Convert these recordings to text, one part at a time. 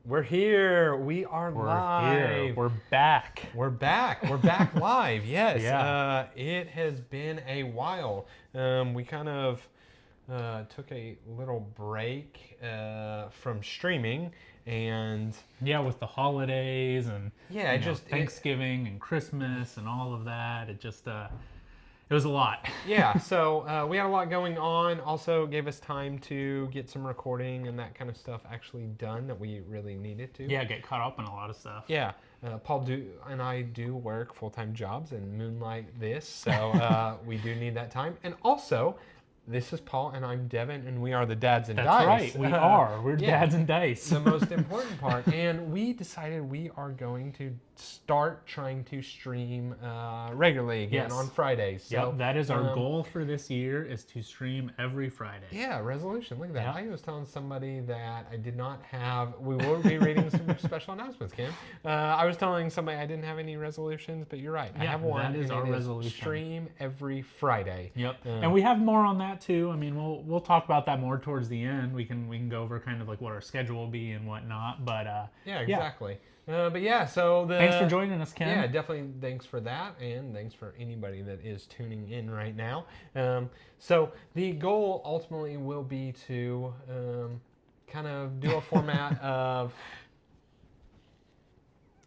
We're here. We are live. Here. We're back. We're back. We're back live. Yes. Yeah. It has been a while. We kind of took a little break from streaming, and Yeah, with the holidays and yeah, Thanksgiving and Christmas and all of that, it was a lot. yeah. So we had a lot going on. Also, gave us time to get some recording and that kind of stuff actually done that we really needed to. Yeah, get caught up on a lot of stuff. Yeah, Paul and I do work full-time jobs and moonlight this, so we do need that time. And also, this is Paul and I'm Devin, and we are the Dads and Dice. That's right, we are. We're yeah, Dads and Dice. the most important part. And we decided we are going to start trying to stream regularly again on Fridays. So, yep, that is our goal for this year, is to stream every Friday. Yeah, resolution. Look at that. Yep. I was telling somebody that I did not have. We will be reading some special announcements, Kim. I was telling somebody I didn't have any resolutions, but you're right. I have one. That is our resolution. Stream every Friday. Yep. And we have more on that too. I mean, we'll talk about that more towards the end. We can go over kind of like what our schedule will be and whatnot. But yeah, exactly. But yeah, so thanks for joining us, Ken. Yeah, definitely thanks for that, and thanks for anybody that is tuning in right now. So the goal ultimately will be to kind of do a format of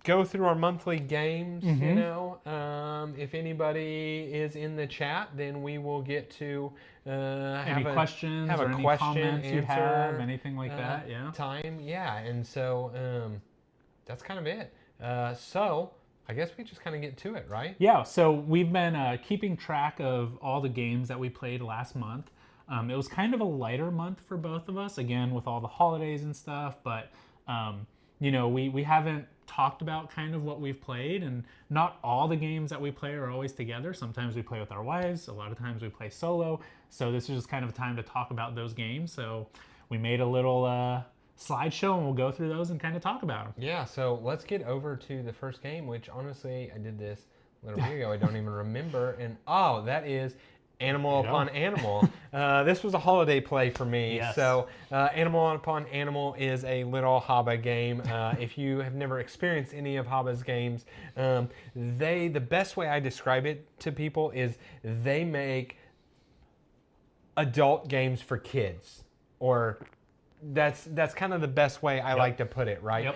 go through our monthly games. You know, if anybody is in the chat, then we will get to any questions or any comments you have, anything like that. Yeah. Time. Yeah, and so. That's kind of it. So I guess we just kind of get to it, right? Yeah, so we've been keeping track of all the games that we played last month. It was kind of a lighter month for both of us, again, with all the holidays and stuff, but, you know, we haven't talked about kind of what we've played, and not all the games that we play are always together. Sometimes we play with our wives, a lot of times we play solo, so this is just kind of a time to talk about those games. So we made a little slideshow, and we'll go through those and kind of talk about them. Yeah, so let's get over to the first game, which honestly, I did this a little bit ago. I don't even remember. And oh, that is Animal Upon Animal. This was a holiday play for me. Yes. So Animal Upon Animal is a little Haba game. If you have never experienced any of Haba's games, the best way I describe it to people is they make adult games for kids, or that's kind of the best way I like to put it, right?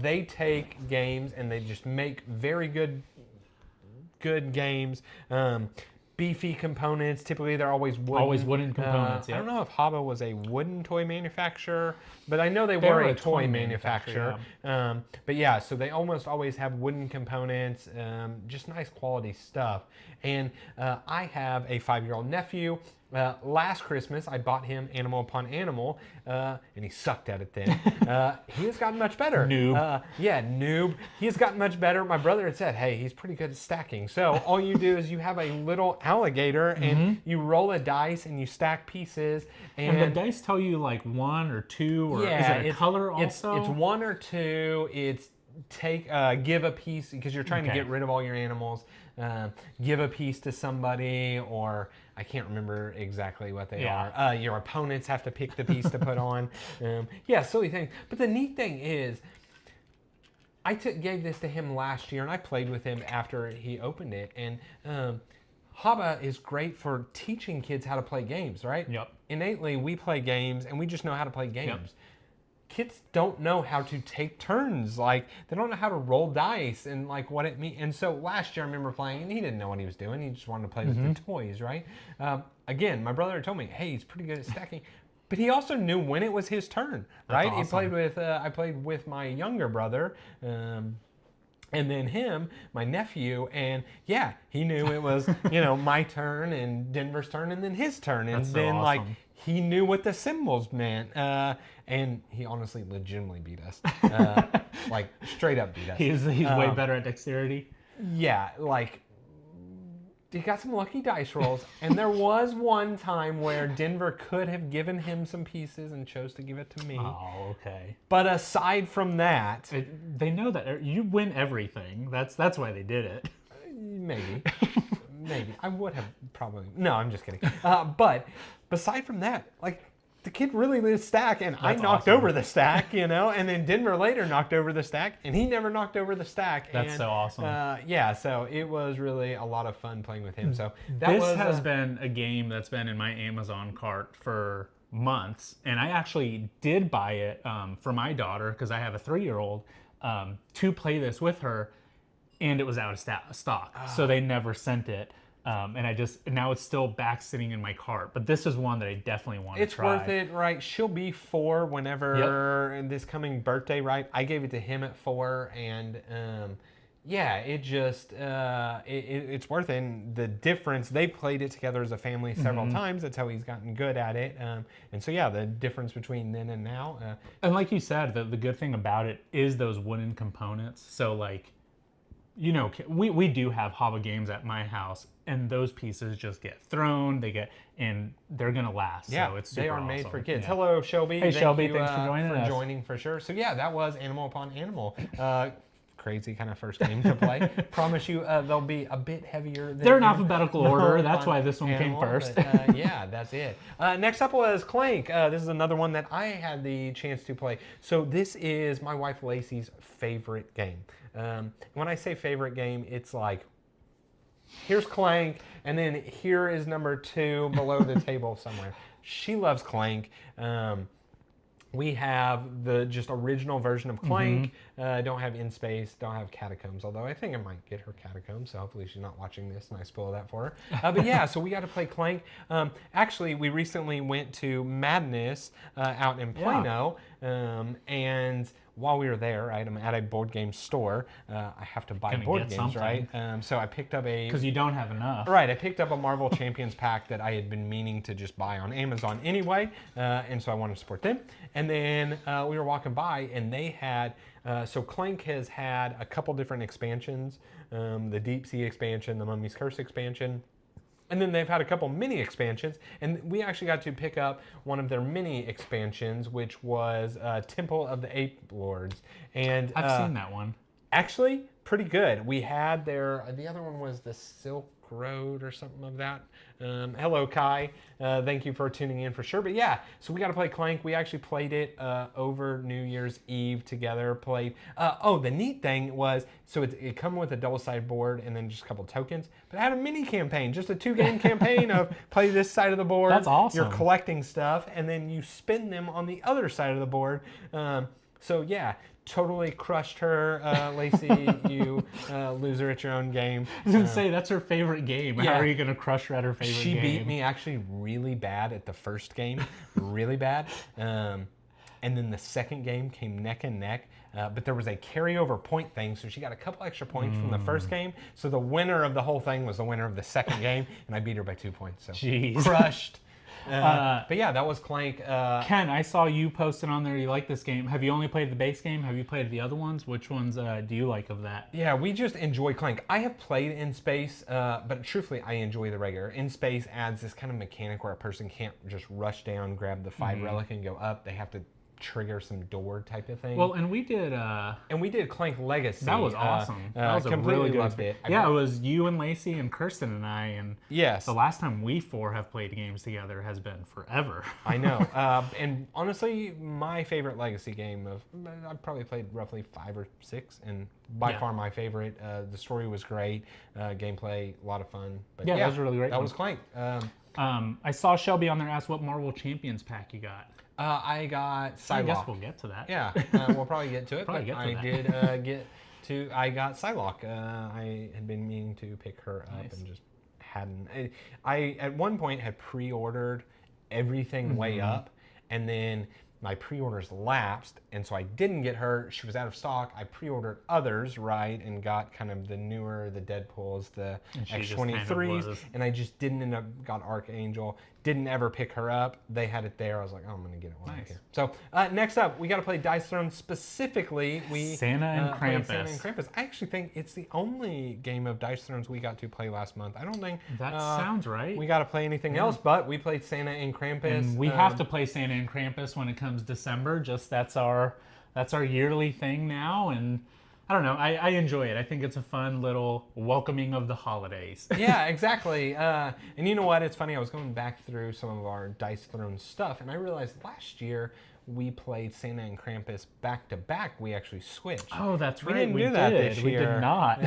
They take games and they just make very good games. Beefy components. Typically, they're always wooden. Always wooden components. I don't know if Haba was a wooden toy manufacturer, but I know they were a toy manufacturer. But yeah, so they almost always have wooden components, just nice quality stuff. And I have a 5-year-old nephew. Last Christmas, I bought him Animal Upon Animal, and he sucked at it then. He has gotten much better. Noob. Yeah, noob. He has gotten much better. My brother had said, hey, he's pretty good at stacking. So all you do is you have a little alligator, and you roll a dice, and you stack pieces. And the dice tell you like 1 or 2, or is it a color also? It's 1 or 2. It's give a piece, because you're trying to get rid of all your animals. Give a piece to somebody, or I can't remember exactly what they are. Your opponents have to pick the piece to put on. Yeah, silly things. But the neat thing is, I gave this to him last year, and I played with him after he opened it. And Haba is great for teaching kids how to play games, right? Yep. Innately, we play games, and we just know how to play games. Yep. Kids don't know how to take turns. Like, they don't know how to roll dice and like what it means. And so last year I remember playing, and he didn't know what he was doing. He just wanted to play with the toys, right? Again, my brother told me, hey, he's pretty good at stacking. But he also knew when it was his turn, right? That's awesome. He played with, I played with my younger brother, and then him, my nephew, and yeah, he knew it was, you know, my turn and Denver's turn and then his turn. And That's so then awesome. like, he knew what the symbols meant. And he honestly legitimately beat us. Like, straight up beat us. He's way better at dexterity. Yeah, like, he got some lucky dice rolls. And there was one time where Denver could have given him some pieces and chose to give it to me. Oh, okay. But aside from that... They know that you win everything. That's why they did it. Maybe. Maybe. I would have probably... No, I'm just kidding. But aside from that, like, the kid really lit a stack, and I knocked awesome. over the stack, and then Denver later knocked over the stack, and he never knocked over the stack. That's so awesome. Yeah, so it was really a lot of fun playing with him. So this has been a game that's been in my Amazon cart for months, and I actually did buy it for my daughter because I have a 3-year-old to play this with her, and it was out of stock, so they never sent it. And now it's still back sitting in my cart. But this is one that I definitely want to try. It's worth it, right? She'll be 4 whenever this coming birthday, right? I gave it to him at 4, and yeah, it's worth it. And the difference, they played it together as a family several times. That's how he's gotten good at it. And so yeah, the difference between then and now. And like you said, the good thing about it is those wooden components. So like, we do have Hava games at my house, and those pieces just get thrown. And they're gonna last. Yeah, so it's they are awesome. made for kids. Yeah. Hello, Shelby. Hey, Shelby, thanks for joining us. joining for sure. So yeah, that was Animal Upon Animal. Crazy kind of first game to play. Promise you, they'll be a bit heavier. Than They're in alphabetical order. That's why this one came first. But, yeah, that's it. Next up was Clank. This is another one that I had the chance to play. So this is my wife Lacey's favorite game. When I say favorite game, it's like, here's Clank, and then here is number 2 below the table somewhere. She loves Clank. We have the just original version of Clank. Don't have In Space, don't have Catacombs, although I think I might get her Catacombs, so hopefully she's not watching this and I spoil that for her. But yeah, so we got to play Clank. Actually, we recently went to Madness out in Plano, and while we were there, right, I'm at a board game store. I have to buy board games, right? So I picked up because you don't have enough. Right, I picked up a Marvel Champions pack that I had been meaning to just buy on Amazon anyway, and so I wanted to support them. And then we were walking by, and they had, so Clank has had a couple different expansions, the Deep Sea expansion, the Mummy's Curse expansion. And then they've had a couple mini expansions, and we actually got to pick up one of their mini expansions, which was Temple of the Ape Lords. And I've seen that one. Actually, pretty good. We had the other one was the Silk Road or something of that. Hello, Kai. Thank you for tuning in for sure. But yeah, so we got to play Clank. We actually played it over New Year's Eve together. The neat thing was, so it come with a double-sided board and then just a couple tokens. But it had a mini campaign, just a 2-game campaign of play this side of the board. That's awesome. You're collecting stuff, and then you spin them on the other side of the board. So yeah, totally crushed her, Lacey. You loser at your own game. I was gonna say that's her favorite game. Yeah. How are you gonna crush her at her favorite game? She beat me actually really bad at the first game, really bad. And then the second game came neck and neck. But there was a carryover point thing, so she got a couple extra points from the first game. So the winner of the whole thing was the winner of the second game, and I beat her by 2 points. So jeez. Crushed. But yeah, that was Clank. Ken, I saw you posted on there you like this game. Have you only played the base game? Have you played the other ones? Which ones do you like of that? Yeah, we just enjoy Clank. I have played In Space, but truthfully, I enjoy the regular. In Space adds this kind of mechanic where a person can't just rush down, grab the 5 relic, and go up. They have to trigger some door type of thing. Well, and we did Clank Legacy. That was awesome. That was a really good loved it. Yeah, it was you and Lacey and Kirsten and I, and yes, the last time we 4 have played games together has been forever. I know. And honestly, my favorite Legacy game I've probably played roughly 5 or 6, and by far my favorite. The story was great, gameplay a lot of fun. But yeah, that was really great. That was Clank. I saw Shelby on there ask what Marvel Champions pack you got. I got Psylocke. I guess we'll get to that. Yeah, we'll probably get to it. I got Psylocke. I had been meaning to pick her up and just hadn't. I at one point had pre-ordered everything way up, and then my pre-orders lapsed, and so I didn't get her. She was out of stock. I pre-ordered others, right, and got kind of the newer, the Deadpools, the X-23s, and I just didn't end up, got Archangel. Didn't ever pick her up. They had it there. I was like, oh, I'm going to get it when I get here. So next up, we got to play Dice Throne. Specifically, Santa and Krampus. Santa and Krampus. I actually think it's the only game of Dice Thrones we got to play last month. I don't think that sounds right. We got to play anything else, but we played Santa and Krampus. And we have to play Santa and Krampus when it comes December. Just that's our yearly thing now, and I don't know. I enjoy it. I think it's a fun little welcoming of the holidays. Yeah, exactly. And you know what? It's funny. I was going back through some of our Dice Throne stuff, and I realized last year we played Santa and Krampus back to back. We actually switched. Oh, that's right. We didn't do that this year. We did not.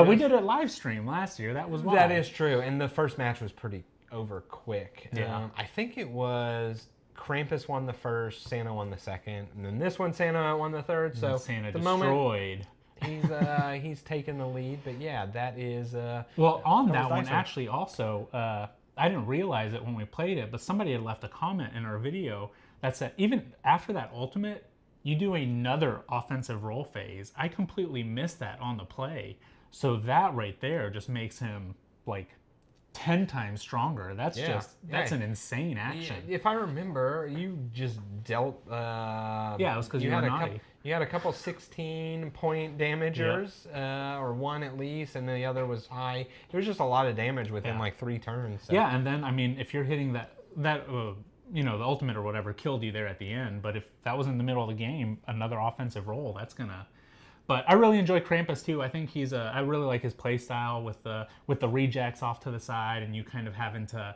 We did it live stream last year. That was why. That is true. And the first match was pretty over quick. Yeah. I think it was Krampus won the first, Santa won the second, and then this one Santa won the third. So Santa the destroyed. He's taken the lead, but yeah, that is. Well, on that one, actually, also, I didn't realize it when we played it, but somebody had left a comment in our video that said even after that ultimate, you do another offensive roll phase. I completely missed that on the play, so that right there just makes him like 10 times stronger. That's an insane action. If I remember, you just dealt. Yeah, it was because you were naughty. You had a couple 16-point damagers, or one at least, and the other was high. There was just a lot of damage within like 3 turns. So. Yeah, and then I mean, if you're hitting that you know, the ultimate or whatever killed you there at the end, but if that was in the middle of the game, another offensive roll, that's gonna. But I really enjoy Krampus too. I think I really like his play style with the rejects off to the side, and you kind of having to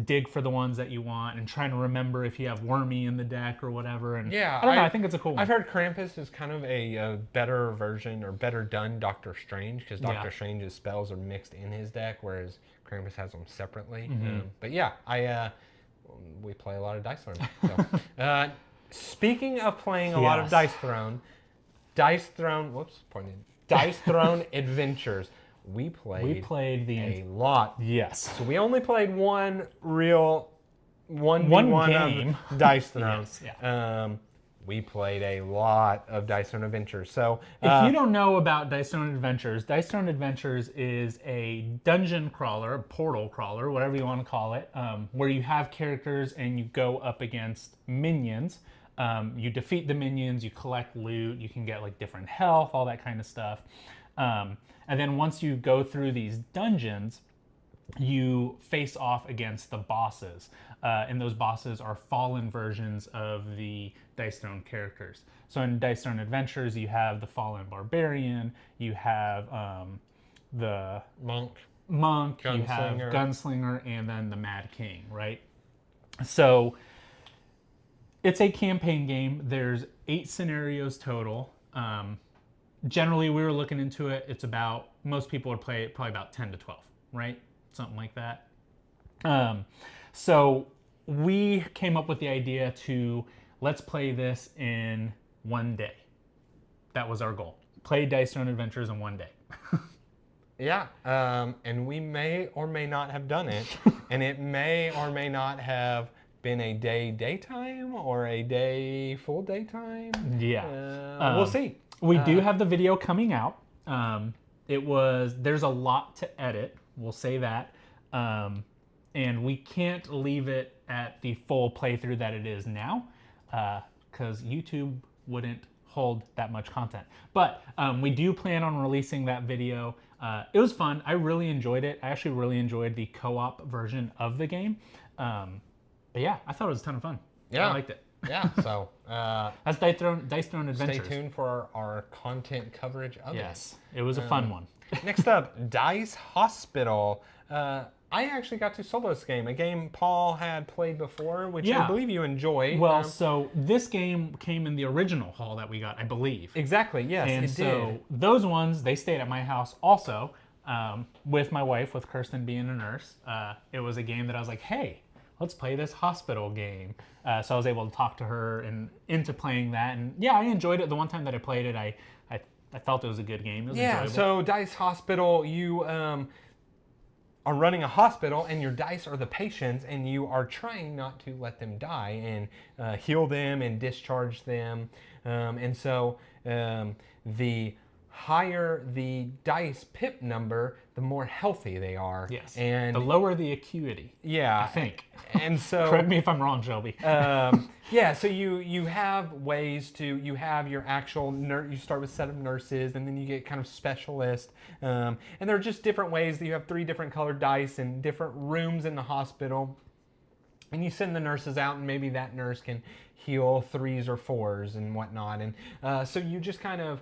dig for the ones that you want and trying to remember if you have Wormy in the deck or whatever. And yeah, I don't know. I think it's a cool one. I've heard Krampus is kind of a better version or better done Doctor Strange, because Doctor Strange's spells are mixed in his deck, whereas Krampus has them separately. But yeah, we play a lot of Dice Throne. So. Speaking of playing a lot of Dice Throne Adventures. We played a lot. Yes. So we only played one real 1v1 game of Dice Throne. Yes, yeah. We played a lot of Dice Throne Adventures. So if you don't know about Dice Throne Adventures is a dungeon crawler, portal crawler, whatever you want to call it, where you have characters and you go up against minions. You defeat the minions, you collect loot, you can get like different health, all that kind of stuff. And then once you go through these dungeons, you face off against the bosses. And those bosses are fallen versions of the Dice Throne characters. So in Dice Throne Adventures, you have the Fallen Barbarian, you have the Monk, you have Gunslinger, and then the Mad King, right? So it's a campaign game. There's 8 scenarios total. Generally, we were looking into it. It's about, most people would play it probably about 10 to 12, right? Something like that. So we came up with the idea to let's play this in one day. That was our goal. Play Dice Throne Adventures in one day. Yeah, and we may or may not have done it, and it may or may not have been a daytime or a day full daytime. Yeah, we'll see. We do have the video coming out. There's a lot to edit. We'll say that, and we can't leave it at the full playthrough that it is now, because YouTube wouldn't hold that much content. But we do plan on releasing that video. It was fun. I really enjoyed it. I actually really enjoyed the co-op version of the game. But yeah, I thought it was a ton of fun. Yeah. I liked it. Yeah, so that's Dice Throne Adventures. Stay tuned for our content coverage of it. Yes, it was a fun one. Next up, Dice Hospital. I actually got to solo this game, a game Paul had played before, which I believe you enjoyed. Well, so this game came in the original haul that we got, I believe. Exactly, yes, and it so those ones, they stayed at my house also, with my wife, with Kirsten being a nurse. It was a game that I was like, hey, let's play this hospital game. So I was able to talk to her and into playing that. And yeah, I enjoyed it. The one time that I played it, I felt it was a good game. It was enjoyable. So Dice Hospital, you are running a hospital, and your dice are the patients, and you are trying not to let them die and heal them and discharge them. And so the higher the dice pip number, the more healthy they are. Yes. And the lower the acuity. Yeah. I think. And so correct me if I'm wrong, Shelby. Yeah, so you have ways to, you have your actual you start with a set of nurses, and then you get kind of specialist. And there are just different ways that you have 3 different colored dice and different rooms in the hospital. And you send the nurses out, and maybe that nurse can heal 3s or 4s and whatnot. And so you just kind of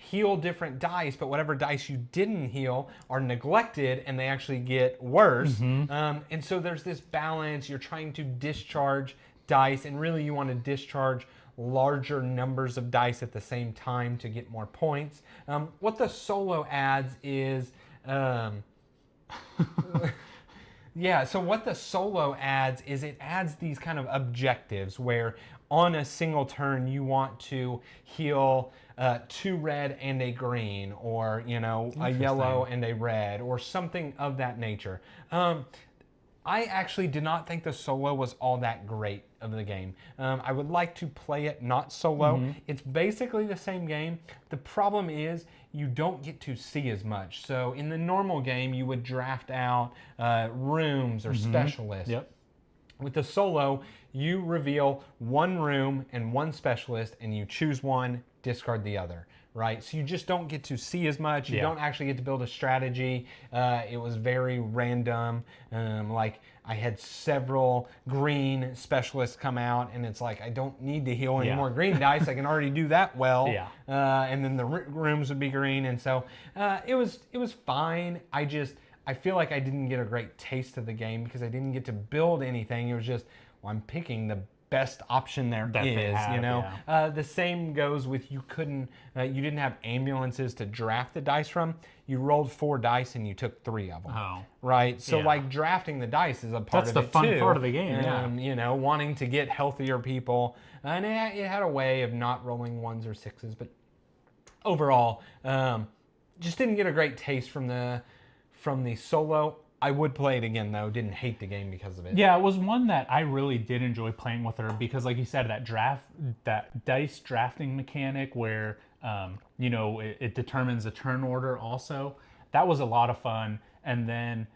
heal different dice, but whatever dice you didn't heal are neglected and they actually get worse. And so there's this balance. You're trying to discharge dice, and really you want to discharge larger numbers of dice at the same time to get more points. What the solo adds is yeah, so what the solo adds is it adds these kind of objectives where on a single turn you want to heal 2 red and a green, or a yellow and a red, or something of that nature. I actually did not think the solo was all that great of the game. I would like to play it not solo. It's basically the same game. The problem is you don't get to see as much. So in the normal game, you would draft out rooms or specialists. Yep. With the solo, you reveal 1 room and 1 specialist, and you choose one, discard the other, right? So you just don't get to see as much. You don't actually get to build a strategy. It was very random. Like I had several green specialists come out, and it's like I don't need to heal any more green dice. I can already do that well. And then the rooms would be green, and so it was fine. I feel like I didn't get a great taste of the game because I didn't get to build anything. It was just, well, I'm picking the best option there is. The same goes with you didn't have ambulances to draft the dice from. You rolled 4 dice and you took 3 of them. Right? So like drafting the dice is a part of it too. That's the fun part of the game, wanting to get healthier people. And it had a way of not rolling 1s or 6s, but overall, just didn't get a great taste from the solo. I would play it again though. Didn't hate the game because of it. Yeah, it was one that I really did enjoy playing with her because, like you said, that dice drafting mechanic where it determines the turn order. Also, that was a lot of fun. And then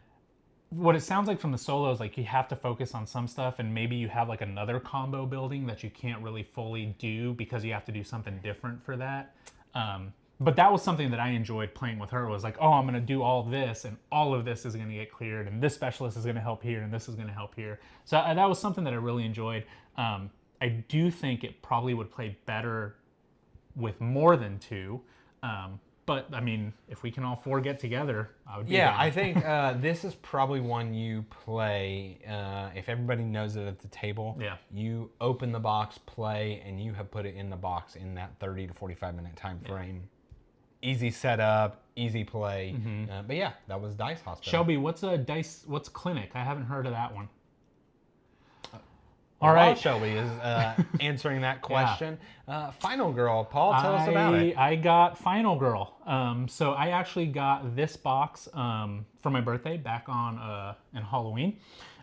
what it sounds like from the solo is like you have to focus on some stuff, and maybe you have like another combo building that you can't really fully do because you have to do something different for that. But that was something that I enjoyed playing with her, was like, oh, I'm going to do all this, and all of this is going to get cleared, and this specialist is going to help here, and this is going to help here. So that was something that I really enjoyed. I do think it probably would play better with more than 2. But, I mean, if we can all 4 get together, I would be down. I think this is probably one you play if everybody knows it at the table. You open the box, play, and you have put it in the box in that 30 to 45-minute time frame. Easy setup, easy play. But yeah, that was Dice Hospital. Shelby, what's Clinic? I haven't heard of that one. All right. Shelby is answering that question. Final Girl, Paul, tell us about it. I got Final Girl. So I actually got this box for my birthday back on Halloween.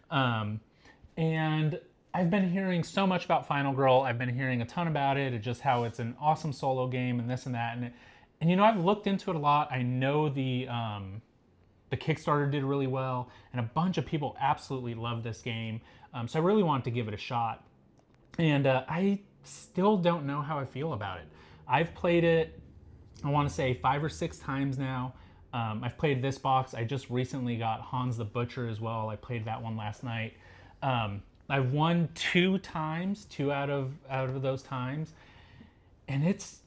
And I've been hearing so much about Final Girl. I've been hearing a ton about it, and just how it's an awesome solo game and this and that. And I've looked into it a lot. I know the Kickstarter did really well, and a bunch of people absolutely love this game. So I really wanted to give it a shot. And I still don't know how I feel about it. I've played it, I want to say 5 or 6 times now. I've played this box. I just recently got Hans the Butcher as well. I played that one last night. I've won 2 times, 2 out of those times, and it's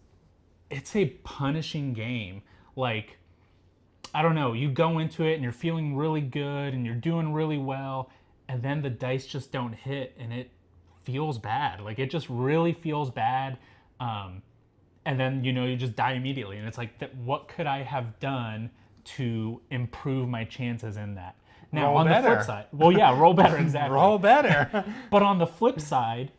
a punishing game. Like, I don't know, you go into it and you're feeling really good and you're doing really well, and then the dice just don't hit and it feels bad. Like, it just really feels bad. And then, you just die immediately. And it's like, what could I have done to improve my chances in that? Now, roll on better. the flip side, well, yeah, roll better, exactly. Roll better. But on the flip side,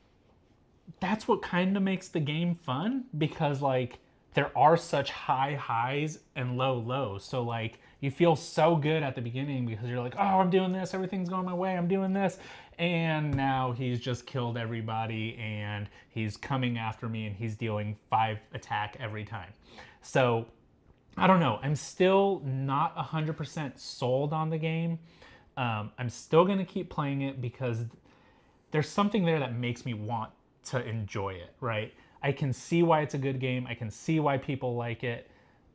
that's what kind of makes the game fun, because like there are such high highs and low lows. So like you feel so good at the beginning because you're like, oh, I'm doing this, everything's going my way, I'm doing this. And now he's just killed everybody and he's coming after me and he's dealing 5 attack every time. So I don't know. I'm still not 100% sold on the game. I'm still going to keep playing it because there's something there that makes me want to enjoy it, right? I can see why it's a good game. I can see why people like it.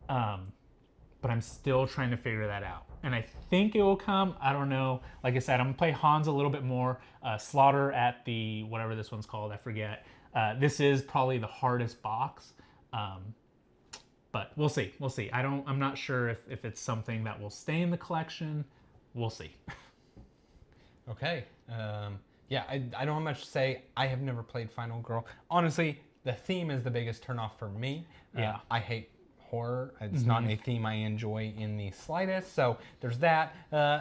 But I'm still trying to figure that out. And I think it will come. I don't know. Like I said, I'm going to play Hans a little bit more. Slaughter at the, whatever this one's called, I forget. This is probably the hardest box. But we'll see. We'll see. I'm not sure if it's something that will stay in the collection. We'll see. Okay. Yeah, I don't have much to say. I have never played Final Girl. Honestly, the theme is the biggest turnoff for me. Yeah. I hate horror. It's not a theme I enjoy in the slightest. So there's that.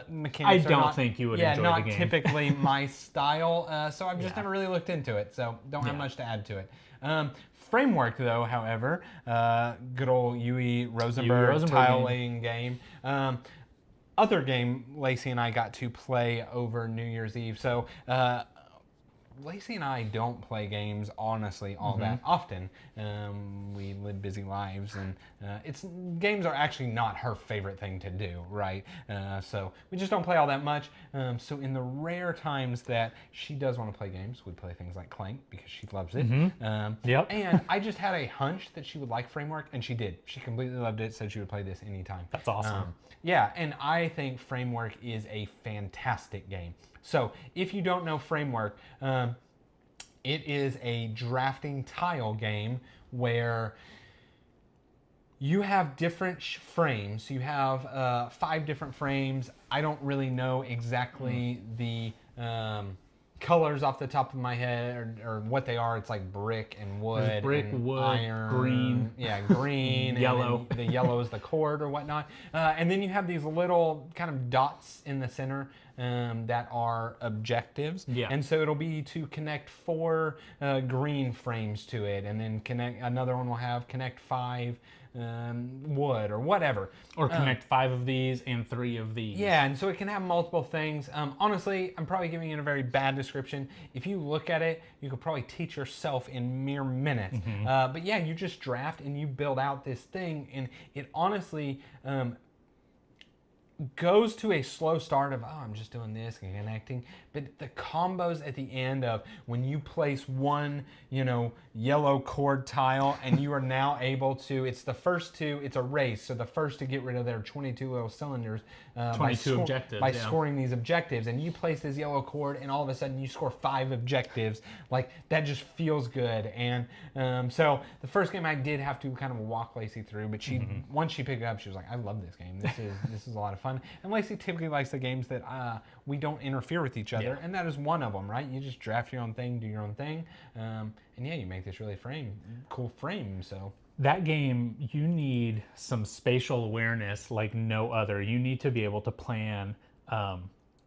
Mechanics I don't think you would enjoy the game. not typically my style. So I've just never really looked into it. So don't have much to add to it. Framework, though, however, good old Yui Rosenberg tile laying game. Other game Lacey and I got to play over New Year's Eve. So Lacey and I don't play games, honestly, all that often. We live busy lives, and games are actually not her favorite thing to do, right? So we just don't play all that much. So in the rare times that she does want to play games, we play things like Clank because she loves it. Yep. And I just had a hunch that she would like Framework, and she did. She completely loved it, said she would play this anytime. That's awesome. Yeah, and I think Framework is a fantastic game. So if you don't know Framework, it is a drafting tile game where you have different frames. So you have 5 different frames. I don't really know exactly the colors off the top of my head or what they are. It's like brick and wood. There's brick, and wood, iron, green. Yeah, green. Yellow. And the yellow is the cord or whatnot. And then you have these little kind of dots in the center that are objectives. Yeah. And so it'll be to connect 4 green frames to it, and then another one will have connect 5 wood or whatever. Or connect 5 of these and 3 of these. Yeah, and so it can have multiple things. Honestly, I'm probably giving it a very bad description. If you look at it, you could probably teach yourself in mere minutes. But yeah, you just draft and you build out this thing, and it honestly goes to a slow start of, I'm just doing this and connecting, but the combos at the end of when you place one, yellow cord tile and you are now able to, it's the first to, it's a race, so the first to get rid of their 22 little cylinders 22 objectives by scoring these objectives, and you place this yellow cord and all of a sudden you score 5 objectives. Like, that just feels good. And so the first game I did have to kind of walk Lacey through, but she once she picked it up, she was like, I love this game. This is a lot of fun. And Lacey typically likes the games that we don't interfere with each other, and that is one of them, right? You just draft your own thing, do your own thing, and yeah, you make this really cool frame. So that game, you need some spatial awareness like no other. You need to be able to plan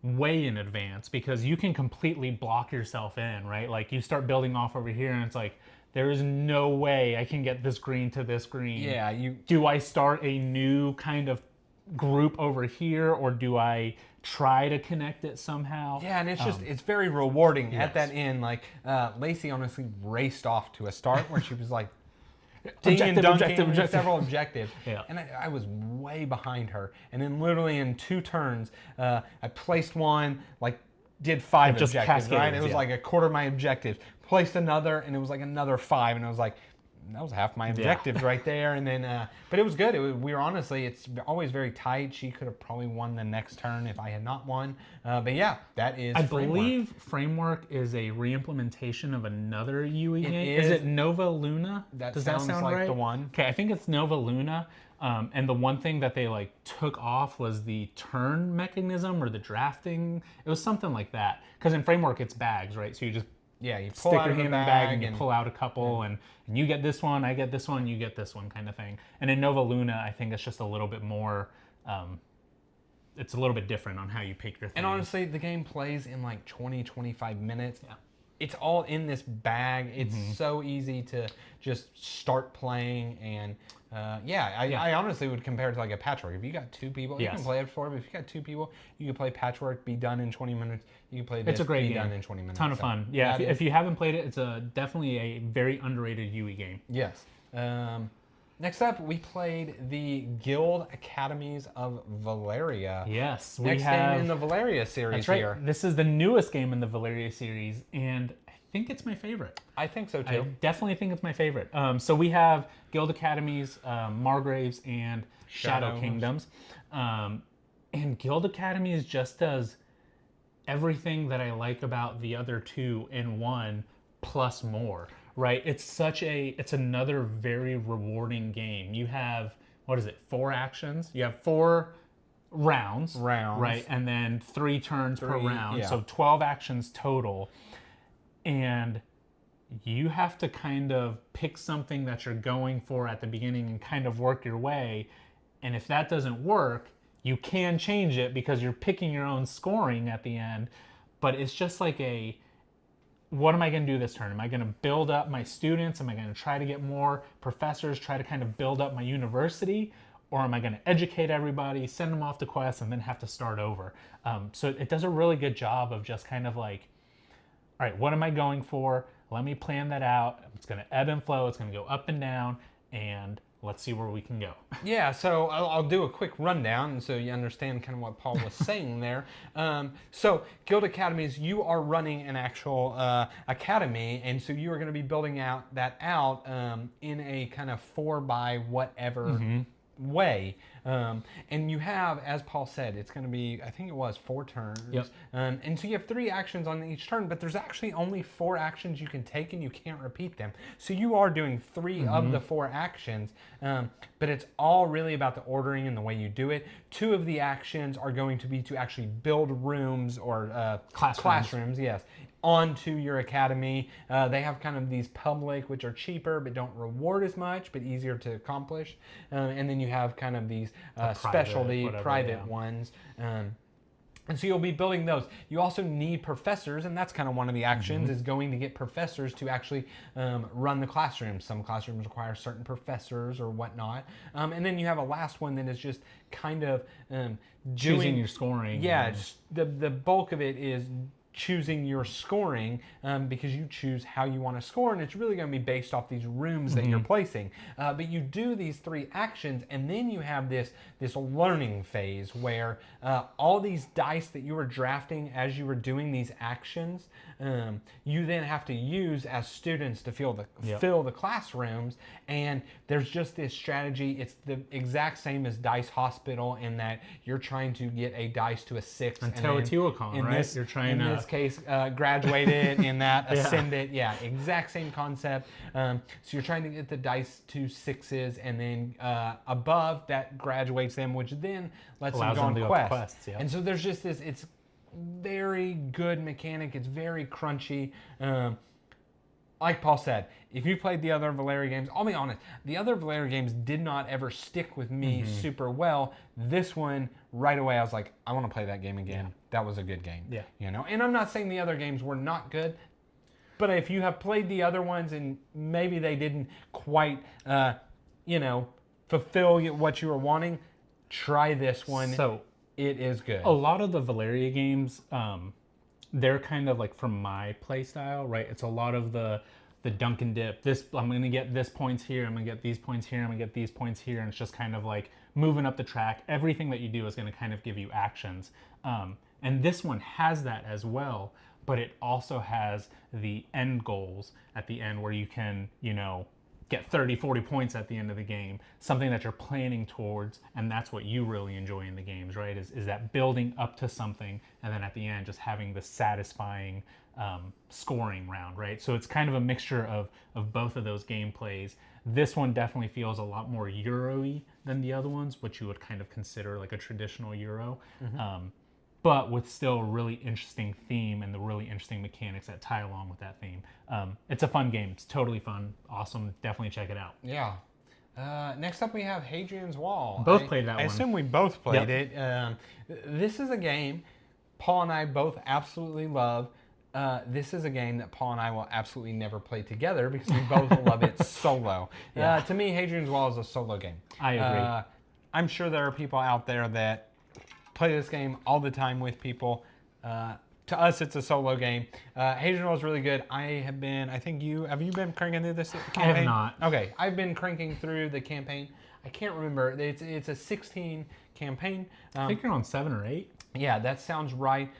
way in advance, because you can completely block yourself in, right? Like, you start building off over here and it's like, there is no way I can get this green to this green. Yeah, do I start a new kind of group over here, or do I try to connect it somehow? Yeah, and it's just, it's very rewarding at that end. Like, Lacey honestly raced off to a start where she was like, objective. Several objectives. Yeah. And I was way behind her. And then literally in 2 turns, I placed one, like, did 5 objectives, right? It was like a quarter of my objectives. Placed another, and it was like another 5, and I was like, that was half my objectives right there. And then, but it was good. We were honestly, it's always very tight. She could have probably won the next turn if I had not won. But yeah, that is I believe Framework is a re-implementation of another Yui game. Is it Nova Luna? Does that sound like right? The one. Okay, I think it's Nova Luna. And the one thing that they took off was the turn mechanism or the drafting. It was something like that. Because in Framework, it's bags, right? So you just you pull stick out your of the hand in the bag bag and you pull out a couple, and you get this one, I get this one, you get this one, kind of thing. And in Nova Luna, I think it's just a little bit more, it's a little bit different on how you pick your things. And honestly, the game plays in like 20, 25 minutes. Yeah. It's all in this bag. It's so easy to just start playing, and I honestly would compare it to like a Patchwork. If you got 2 people, you can play it for. But if you got 2 people, you can play Patchwork, be done in 20 minutes. You can play this, it's a great be game. Done in 20 minutes. Ton of fun. Yeah, if you haven't played it, it's definitely a very underrated Yui game. Yes. Next up, we played the Guild Academies of Valeria. Yes, Next game in the Valeria series. That's right. Here. This is the newest game in the Valeria series, and I think it's my favorite. I think so too. I definitely think it's my favorite. So we have Guild Academies, Margraves, and Shadow Kingdoms. And Guild Academies just does everything that I like about the other 2 in one, plus more, right? It's another very rewarding game. You have, what is it, 4 actions? You have 4 rounds, right? And then 3 turns per round. Yeah. So 12 actions total. And you have to kind of pick something that you're going for at the beginning and kind of work your way. And if that doesn't work, you can change it because you're picking your own scoring at the end. But it's just like what am I going to do this turn? Am I going to build up my students? Am I going to try to get more professors, try to kind of build up my university? Or am I going to educate everybody, send them off to quests, and then have to start over? So it does a really good job of just kind of like, all right, what am I going for? Let me plan that out. It's going to ebb and flow. It's going to go up and down, and let's see where we can go. Yeah, so I'll do a quick rundown so you understand kind of what Paul was saying there. So Guild Academies, you are running an actual academy, and so you are going to be building that out in a kind of 4 by whatever way. And you have, as Paul said, it's going to be, I think it was 4 turns. Yep. And so you have 3 actions on each turn, but there's actually only 4 actions you can take and you can't repeat them. So you are doing 3 of the 4 actions, but it's all really about the ordering and the way you do it. 2 of the actions are going to be to actually build rooms or classrooms, yes, onto your academy. They have kind of these public, which are cheaper but don't reward as much, but easier to accomplish. And then you have kind of these specialty private ones. And so you'll be building those. You also need professors, and that's kind of one of the actions, is going to get professors to actually run the classrooms. Some classrooms require certain professors or whatnot. And then you have a last one that is just kind of choosing your scoring. Yeah, the bulk of it is choosing your scoring because you choose how you want to score, and it's really going to be based off these rooms that you're placing. But you do these 3 actions, and then you have this learning phase where all these dice that you were drafting as you were doing these actions, you then have to use as students to fill the classrooms. And there's just this strategy. It's the exact same as Dice Hospital in that you're trying to get a dice to a 6. And Teotihuacan, right? You're trying to... this case, graduate it, in that ascend it. Yeah, exact same concept. So you're trying to get the dice to 6s, and then above that graduates them, which then lets them go on quests. And so there's just this, it's very good mechanic. It's very crunchy. Like Paul said, if you played the other Valeria games, I'll be honest, the other Valeria games did not ever stick with me super well. This one, right away, I was like, I want to play that game again. Yeah. That was a good game. Yeah. You know, and I'm not saying the other games were not good, but if you have played the other ones and maybe they didn't quite, fulfill what you were wanting, try this one. So it is good. A lot of the Valeria games, they're kind of like from my play style, right? It's a lot of the dunk and dip. I'm going to get this points here. I'm going to get these points here. I'm going to get these points here. And it's just kind of like moving up the track. Everything that you do is going to kind of give you actions. And this one has that as well, but it also has the end goals at the end where you can, get 30, 40 points at the end of the game, something that you're planning towards, and that's what you really enjoy in the games, right? Is that building up to something, and then at the end just having the satisfying scoring round, right? So it's kind of a mixture of both of those gameplays. This one definitely feels a lot more Euro-y than the other ones, which you would kind of consider like a traditional Euro. But with still a really interesting theme and the really interesting mechanics that tie along with that theme. It's a fun game. It's totally fun. Awesome. Definitely check it out. Yeah. Next up we have Hadrian's Wall. Both played that one. I assume we both played it. This is a game Paul and I both absolutely love. This is a game that Paul and I will absolutely never play together because we both love it solo. To me, Hadrian's Wall is a solo game. I agree. I'm sure there are people out there that play this game all the time with people. To us, it's a solo game. Hadrian Wall is really good. Have you been cranking through this campaign? I have not. Okay, I've been cranking through the campaign. I can't remember. It's a 16 campaign. I think you're on 7 or 8. Yeah, that sounds right.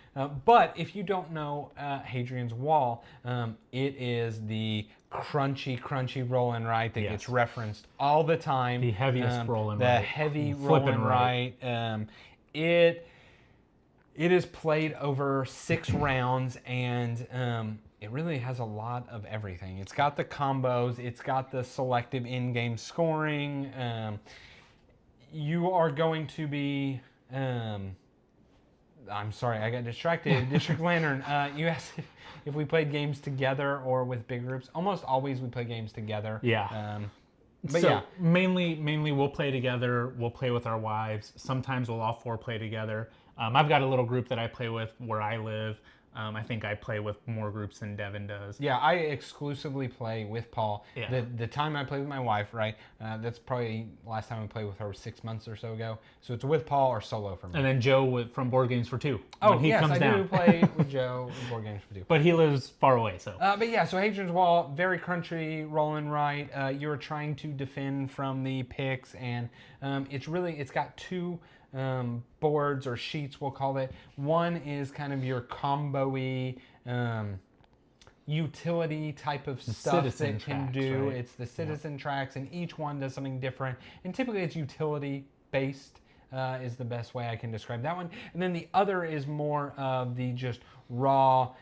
But if you don't know Hadrian's Wall, it is the crunchy roll and write that gets referenced all the time. The heaviest roll and write. The heavy roll and write. It is played over 6 rounds, and it really has a lot of everything. It's got the combos, it's got the selective in-game scoring. You are going to be, I'm sorry, I got distracted. District Lantern, you asked if we played games together or with big groups. Almost always we play games together. Yeah. But so yeah, mainly we'll play together. We'll play with our wives. Sometimes we'll all four play together. I've got a little group that I play with where I live. I think I play with more groups than Devin does. yeah, I exclusively play with Paul. Yeah. The time I play with my wife, right? That's probably last time I played with her was 6 months or so ago. So it's with Paul or solo for me. And then Joe from Board Games for Two. Oh, when he yes, comes I down. do play with Joe with Board Games for Two. But he lives far away, so. But yeah, so Hadrian's Wall, very crunchy, rolling right. You're trying to defend from the picks, and it's got two boards or sheets, we'll call it. One is kind of your combo-y utility type of stuff that can tracks, do. right? It's the citizen tracks, and each one does something different. And typically it's utility based. Is the best way I can describe that one. And then the other is more of the just raw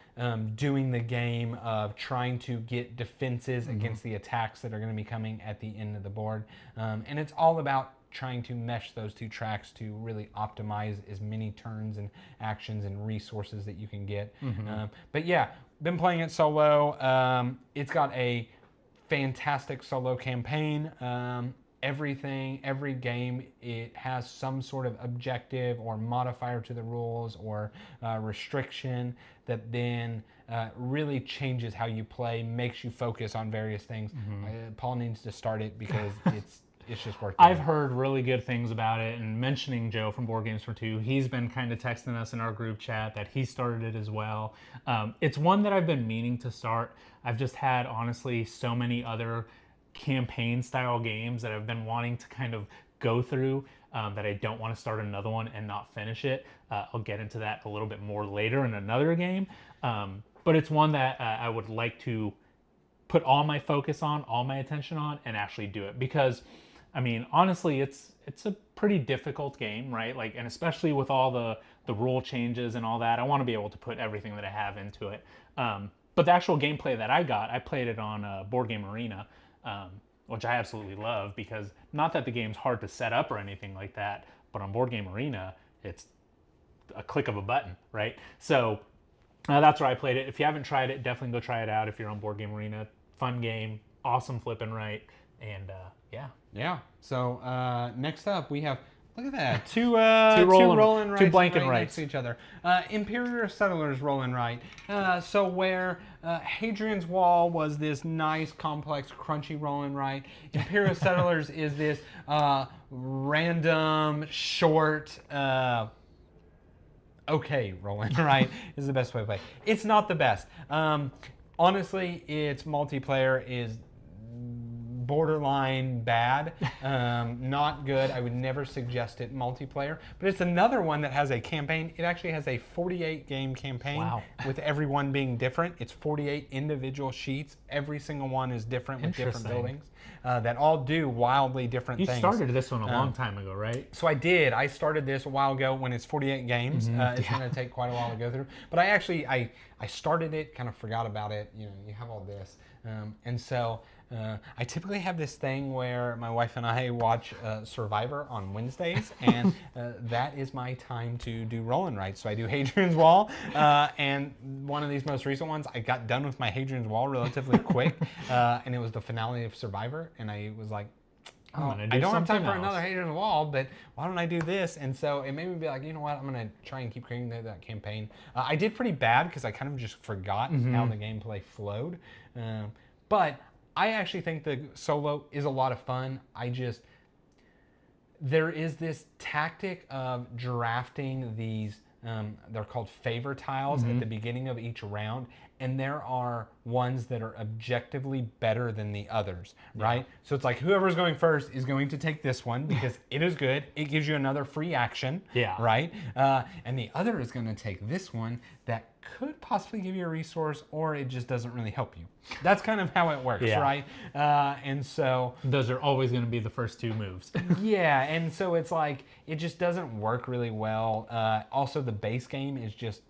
doing the game of trying to get defenses against the attacks that are going to be coming at the end of the board. And it's all about trying to mesh those two tracks to really optimize as many turns and actions and resources that you can get. But yeah, been playing it solo. It's got a fantastic solo campaign. Every game, it has some sort of objective or modifier to the rules or restriction that then really changes how you play, makes you focus on various things. Paul needs to start it because it's just worth it. I've heard really good things about it, and mentioning Joe from Board Games for Two, he's been kind of texting us in our group chat that he started it as well. It's one that I've been meaning to start. I've just had, honestly, so many other campaign style games that I've been wanting to kind of go through that I don't want to start another one and not finish it. I'll get into that a little bit more later in another game. But it's one that I would like to put all my focus on, all my attention on, and actually do it. Because, I mean, honestly, it's a pretty difficult game, right? Like, and especially with all the rule changes and all that, I want to be able to put everything that I have into it. But the actual gameplay that I played it on Board Game Arena, which I absolutely love, because not that the game's hard to set up or anything like that, but on Board Game Arena, it's a click of a button, right? So that's where I played it. If you haven't tried it, definitely go try it out if you're on Board Game Arena. Fun game, awesome flipping right, and yeah. Yeah. So next up we have, look at that, two rolling rights, two blanket right rights next to each other. Imperial Settlers rolling right. So where Hadrian's Wall was this nice, complex, crunchy rolling right, Imperial Settlers is this random, short, okay rolling right is the best way to play. It's not the best. Honestly, its multiplayer is borderline bad, not good. I would never suggest it multiplayer, but it's another one that has a campaign. It actually has a 48 game campaign. Wow. With every one being different. It's 48 individual sheets. Every single one is different with different buildings that all do wildly different things. You started this one a long time ago, right? So I did. I started this a while ago when it's 48 games. It's going to take quite a while to go through. But I actually, I started it, kind of forgot about it. You know, you have all this. And so I typically have this thing where my wife and I watch Survivor on Wednesdays, and that is my time to do rolling rights. So I do Hadrian's Wall, and one of these most recent ones, I got done with my Hadrian's Wall relatively quick, and it was the finale of Survivor, and I was like, I don't have time for another Hadrian's Wall, but why don't I do this? And so it made me be like, you know what, I'm going to try and keep creating that campaign. I did pretty bad because I kind of just forgot how the gameplay flowed. But I actually think the solo is a lot of fun. There is this tactic of drafting these, they're called favor tiles at the beginning of each round. And there are ones that are objectively better than the others, right? So it's like whoever's going first is going to take this one because it is good. It gives you another free action, right? And the other is going to take this one that could possibly give you a resource, or it just doesn't really help you. That's kind of how it works, right? And so those are always going to be the first two moves. Yeah, and so it's like it just doesn't work really well. Also, the base game is just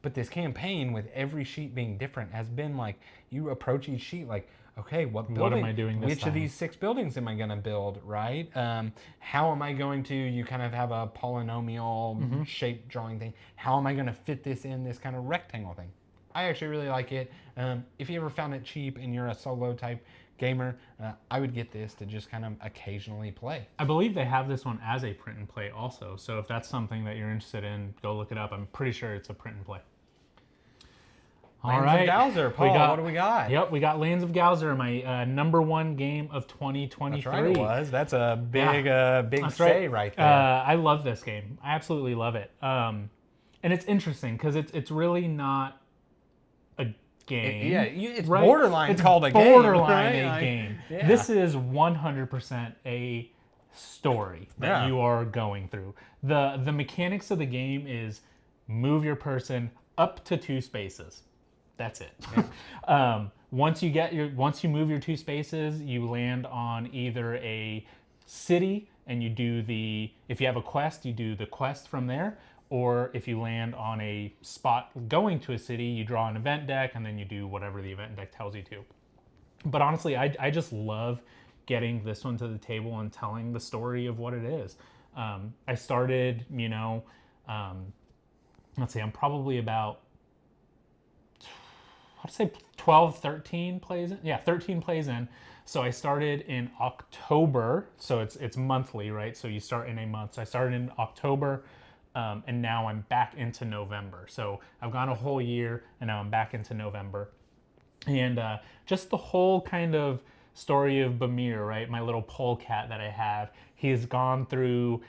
But this campaign, with every sheet being different, has been like, you approach each sheet like, okay, what building? am I doing this Which time? of these 6 buildings am I going to build, right? How am I going to, you kind of have a polynomial shape drawing thing. How am I going to fit this in this kind of rectangle thing? I actually really like it. If you ever found it cheap and you're a solo type gamer, I would get this to just kind of occasionally play. I believe they have this one as a print and play also. So if that's something that you're interested in, go look it up. I'm pretty sure it's a print and play. All right, Lands of Gauzar, Paul, what do we got? Yep, we got Lands of Gauzar, my #1 game of 2023. That's right, it was. That's a big, big That's say right there. I love this game. I absolutely love it. And it's interesting because it's really not a game. It's borderline called a game. Borderline right? a game. Yeah. This is 100% a story that you are going through. The mechanics of the game is move your person up to 2 spaces. That's it. Yeah. Once you move your 2 spaces, you land on either a city and you do if you have a quest, you do the quest from there. Or if you land on a spot going to a city, you draw an event deck and then you do whatever the event deck tells you to. But honestly, I just love getting this one to the table and telling the story of what it is. I started, let's see, I'm probably about, I'd say 12, 13 plays in. Yeah, 13 plays in. So I started in October. So it's monthly, right? So you start in a month. So I started in October, and now I'm back into November. So I've gone a whole year, and now I'm back into November. And just the whole kind of story of Bamir, right? My little polecat that I have. He's gone through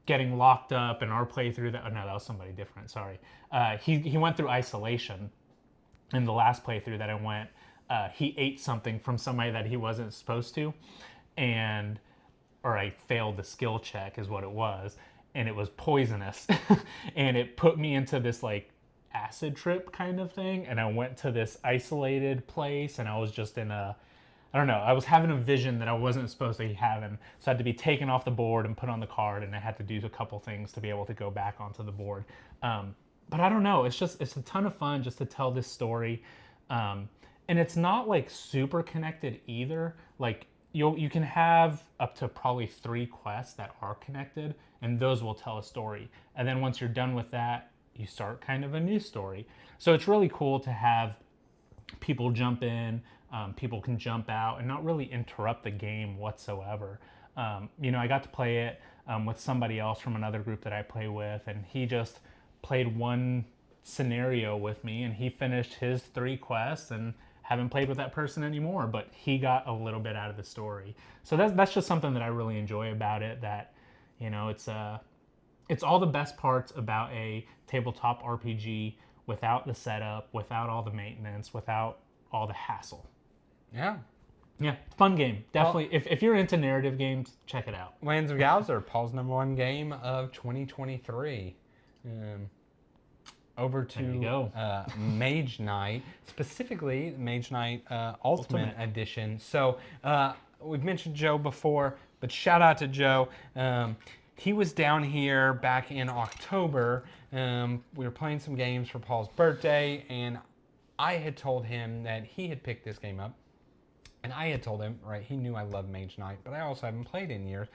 getting locked up in our playthrough. That was somebody different. Sorry. He went through isolation. In the last playthrough that I went, he ate something from somebody that he wasn't supposed to, or I failed the skill check is what it was, and it was poisonous, and it put me into this like acid trip kind of thing, and I went to this isolated place, and I was just in I was having a vision that I wasn't supposed to be having, so I had to be taken off the board and put on the card, and I had to do a couple things to be able to go back onto the board. But I don't know, it's a ton of fun just to tell this story. And it's not like super connected either. Like you can have up to probably 3 quests that are connected, and those will tell a story. And then once you're done with that, you start kind of a new story. So it's really cool to have people jump in, people can jump out and not really interrupt the game whatsoever. I got to play it with somebody else from another group that I play with, and he just played one scenario with me, and he finished his 3 quests and haven't played with that person anymore, but he got a little bit out of the story. So that's just something that I really enjoy about it, that it's all the best parts about a tabletop RPG without the setup, without all the maintenance, without all the hassle. Yeah, fun game. Definitely, if you're into narrative games, check it out. Lands of Gauzar, Paul's #1 game of 2023. Over to Mage Knight, specifically Mage Knight Ultimate Edition. So we've mentioned Joe before, but shout out to Joe. He was down here back in October. We were playing some games for Paul's birthday, and I had told him that he had picked this game up. And I had told him, right, he knew I love Mage Knight, but I also haven't played in years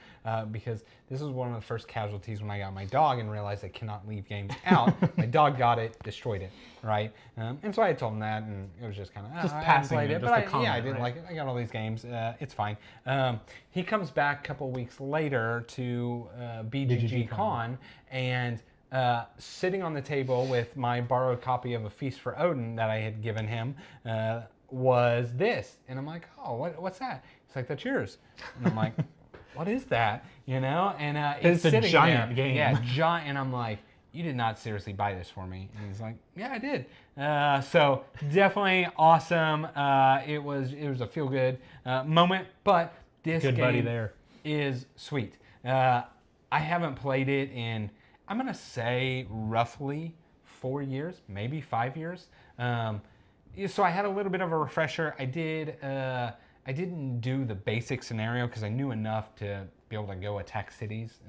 because this was one of the first casualties when I got my dog and realized I cannot leave games out. My dog got it, destroyed it, right? And so I had told him that, and it was just kind of, just I passing played it, but I didn't like it. I got all these games. It's fine. He comes back a couple weeks later to BGG Con, and sitting on the table with my borrowed copy of A Feast for Odin that I had given him, was this. And I'm like, oh, what's that? He's like, that's yours. And I'm like, what is that? And it's a giant game. Yeah, giant. And I'm like, you did not seriously buy this for me. And he's like, yeah, I did. So definitely awesome. It was a feel-good moment, but this good game buddy there is sweet. I haven't played it in, I'm going to say, roughly 4 years, maybe 5 years. So I had a little bit of a refresher. I didn't do the basic scenario because I knew enough to be able to go attack cities.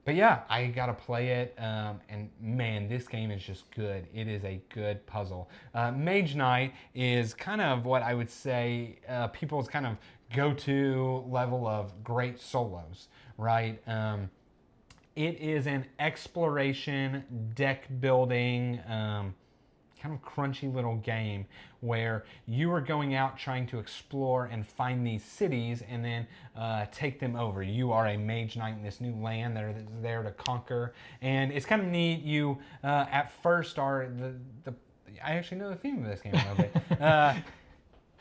but yeah, I gotta play it, and man, this game is just good. It is a good puzzle. Mage Knight is kind of what I would say people's kind of go-to level of great solos, right? It is an exploration, deck building, kind of crunchy little game where you are going out trying to explore and find these cities and then take them over. You are a mage knight in this new land that is there to conquer, and it's kind of neat. You at first are the I actually know the theme of this game a little bit.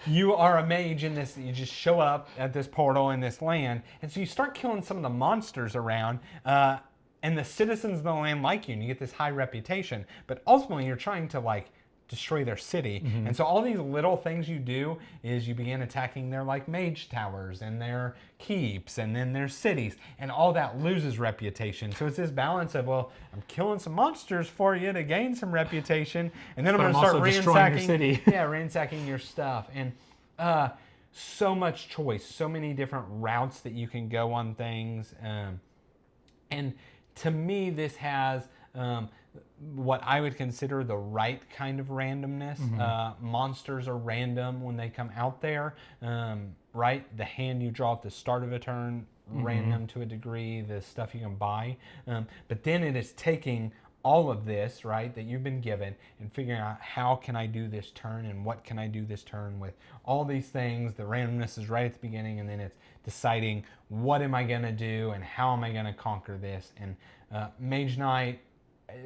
You are a mage in this, you just show up at this portal in this land, and so you start killing some of the monsters around, and the citizens of the land like you, and you get this high reputation, but ultimately you're trying to like destroy their city. And so all these little things you do is you begin attacking their like mage towers and their keeps and then their cities, and all that loses reputation. So it's this balance of, well, I'm killing some monsters for you to gain some reputation, and then I'm going to start ransacking, ransacking your stuff. And so much choice, so many different routes that you can go on things. And to me, this has what I would consider the right kind of randomness. Monsters are random when they come out there, right? The hand you draw at the start of a turn, random to a degree, the stuff you can buy. But then it is taking all of this, right, that you've been given and figuring out how can I do this turn and what can I do this turn with all these things. The randomness is right at the beginning, and then it's deciding what am I going to do and how am I going to conquer this. And Mage Knight,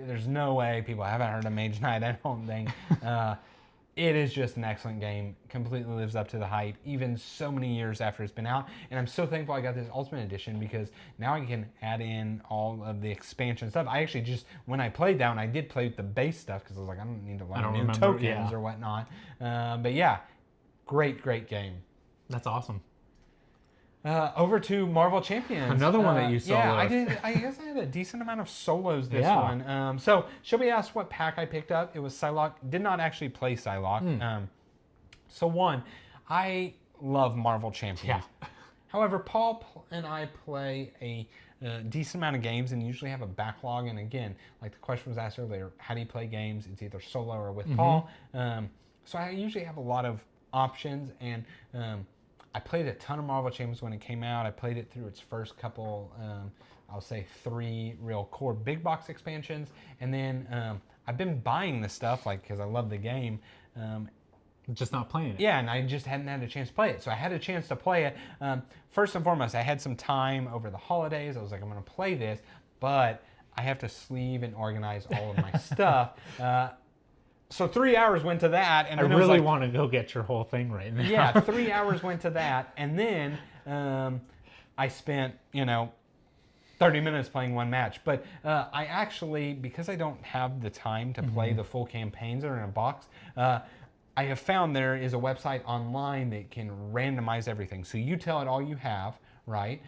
there's no way people haven't heard of Mage Knight, I don't think. It is just an excellent game. Completely lives up to the hype, even so many years after it's been out. And I'm so thankful I got this Ultimate Edition, because now I can add in all of the expansion stuff. I actually just, when I played that one, I did play with the base stuff, because I was like, I don't need to learn new tokens or whatnot. But yeah, great game. That's awesome. Over to Marvel Champions. Another one that you soloed. Yeah, I did. I guess I had a decent amount of solos this one. So, Shelby asked what pack I picked up. It was Psylocke. Did not actually play Psylocke. So one, I love Marvel Champions. Yeah. However, Paul and I play a decent amount of games and usually have a backlog. And again, like the question was asked earlier, how do you play games? It's either solo or with Paul. So I usually have a lot of options, and I played a ton of Marvel Champions when it came out. I played it through its first couple, I'll say 3 real core big box expansions. And then I've been buying the stuff, like, because I love the game. Just not playing it. Yeah, and I just hadn't had a chance to play it. So I had a chance to play it. First and foremost, I had some time over the holidays. I was like, I'm going to play this, but I have to sleeve and organize all of my stuff. So 3 hours went to that, and I really want to go get your whole thing right now. Yeah, 3 hours went to that, and then I spent 30 minutes playing one match. But I actually, because I don't have the time to play the full campaigns that are in a box, I have found there is a website online that can randomize everything. So you tell it all you have, right?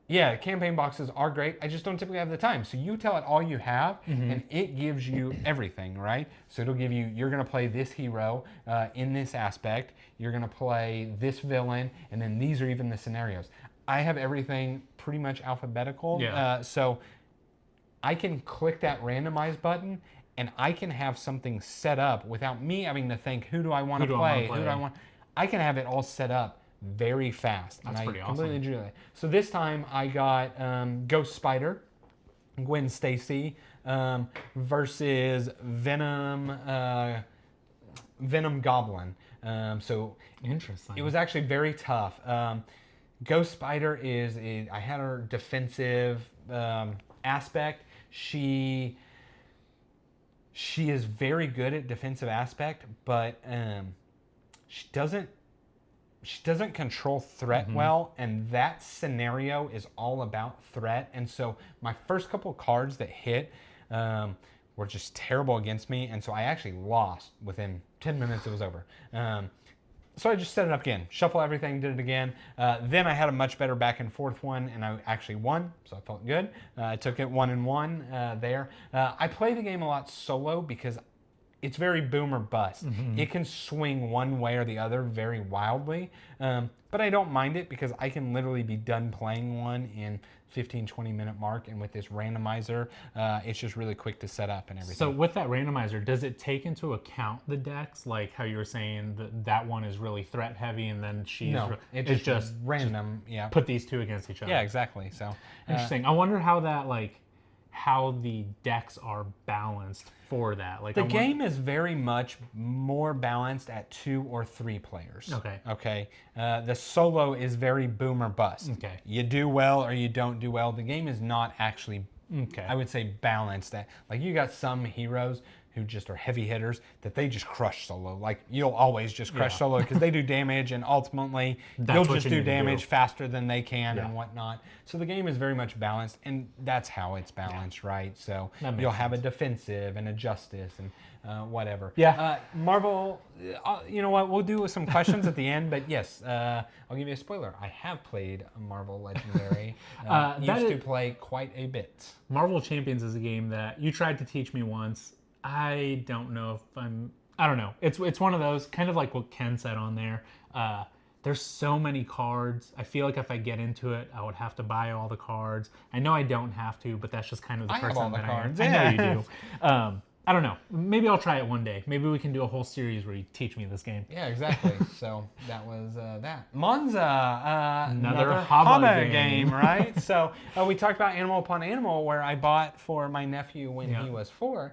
Yeah, campaign boxes are great. I just don't typically have the time. So you tell it all you have, and it gives you everything, right? So it'll give you, you're going to play this hero in this aspect. You're going to play this villain, and then these are even the scenarios. I have everything pretty much alphabetical. Yeah. So I can click that randomize button, and I can have something set up without me having to think, who do I want to play? Who do I want? I can have it all set up very fast. That's pretty awesome. Completely enjoy it. So this time I got Ghost Spider, Gwen Stacy, versus Venom Goblin. So interesting. It was actually very tough. Ghost Spider I had her defensive aspect. She is very good at defensive aspect, but she doesn't control threat well, and that scenario is all about threat. And so my first couple cards that hit were just terrible against me, and so I actually lost within 10 minutes. It was over. So I just set it up again, shuffle everything, did it again. Then I had a much better back and forth one, and I actually won, so I felt good. I took it 1-1 there. I play the game a lot solo because it's very boom or bust. It can swing one way or the other very wildly, but I don't mind it because I can literally be done playing one in 15-20 minute mark, and with this randomizer, it's just really quick to set up and everything. So with that randomizer, does it take into account the decks, like how you were saying that one is really threat heavy, and then it's just random. Yeah, put these two against each other. Yeah, exactly. So interesting. I wonder how that how the decks are balanced for that. Like the game is very much more balanced at 2 or 3 players. Okay. The solo is very boom or bust. Okay. You do well or you don't do well. The game is not actually, I would say, balanced. Like you got some heroes who just are heavy hitters that they just crush solo. Like you'll always just crush solo because they do damage, and ultimately you'll just do damage faster than they can and whatnot. So the game is very much balanced, and that's how it's balanced, right? So you'll have a defensive and a justice and whatever. Marvel, you know what? We'll do some questions at the end, but yes, I'll give you a spoiler. I have played a Marvel Legendary. Used to play quite a bit. Marvel Champions is a game that you tried to teach me once. I don't know if I don't know. It's one of those, kind of like what Ken said on there. There's so many cards. I feel like if I get into it, I would have to buy all the cards. I know I don't have to, but that's just kind of the person that I am. I know you do. I don't know. Maybe I'll try it one day. Maybe we can do a whole series where you teach me this game. Yeah, exactly. So that was that. Monza, another Haba game, right? So we talked about Animal Upon Animal, where I bought for my nephew when he was 4.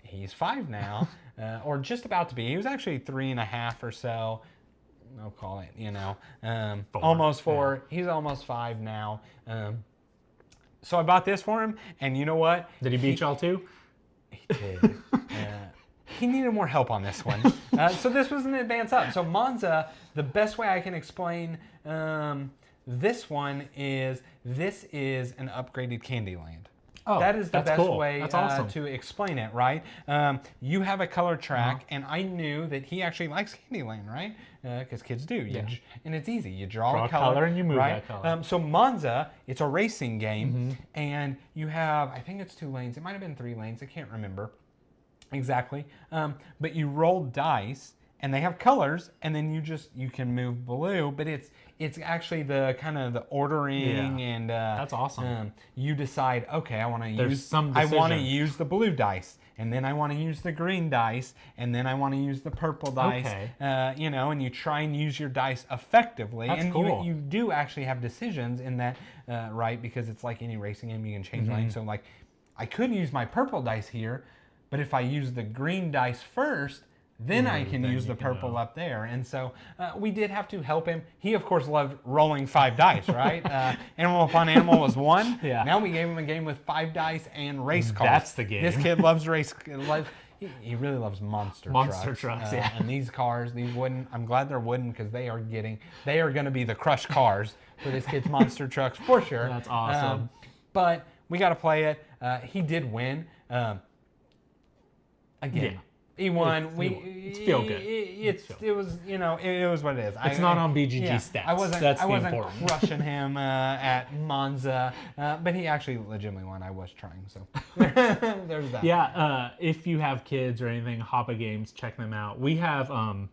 He's 5 now, or just about to be. He was actually 3.5 or so. I'll call it, 4. Almost 4. Yeah. He's almost 5 now. So I bought this for him, and you know what? Did he beat y'all too? He did. He needed more help on this one. So this was an advance up. So Monza, the best way I can explain this one is this is an upgraded Candyland. Oh, that is the best cool. way awesome. to explain it, right? You have a color track, and I knew that he actually likes Candyland, right? Because kids do. And it's easy. You draw a color and you move right? that color. So Monza, it's a racing game, and you have, I think it's 2 lanes. It might have been 3 lanes. I can't remember exactly. But you roll dice, and they have colors, and then you can move blue, but it's actually the kind of the ordering and that's awesome. You decide, okay, I want to use the blue dice, and then I want to use the green dice, and then I want to use the purple dice. And you try and use your dice effectively. That's and cool. You do actually have decisions in that, right? Because it's like any racing game, you can change lanes. So like, I could use my purple dice here, but if I use the green dice first, then I can use the purple up there. And so we did have to help him. He, of course, loved rolling 5 dice, right? Animal Upon Animal was 1. Now we gave him a game with 5 dice and race cars. That's the game. This kid loves race. He really loves monster trucks. And these cars, these wooden, I'm glad they're wooden because they are going to be the crush cars for this kid's monster trucks for sure. That's awesome. But we got to play it. He did win. Again. He won. It's feel good. It was, it was what it is. It's not on BGG stats. I wasn't crushing him at Monza, but he actually legitimately won. I was trying, so there's that. Yeah, if you have kids or anything, Hoppa Games, check them out. We have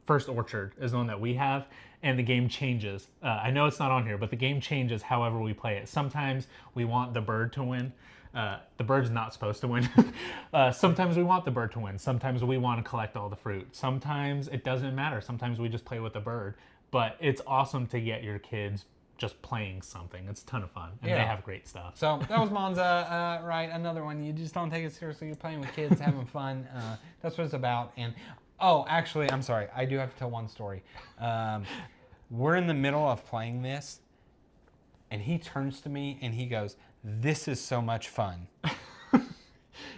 First Orchard is the one that we have, and the game changes. I know it's not on here, but the game changes however we play it. Sometimes we want the bird to win. The bird's not supposed to win. Sometimes we want the bird to win. Sometimes we want to collect all the fruit. Sometimes it doesn't matter. Sometimes we just play with the bird. But it's awesome to get your kids just playing something. It's a ton of fun. And they have great stuff. So that was Monza, right? Another one. You just don't take it seriously. You're playing with kids, having fun. That's what it's about. And actually, I'm sorry. I do have to tell one story. We're in the middle of playing this, and he turns to me and he goes, "This is so much fun."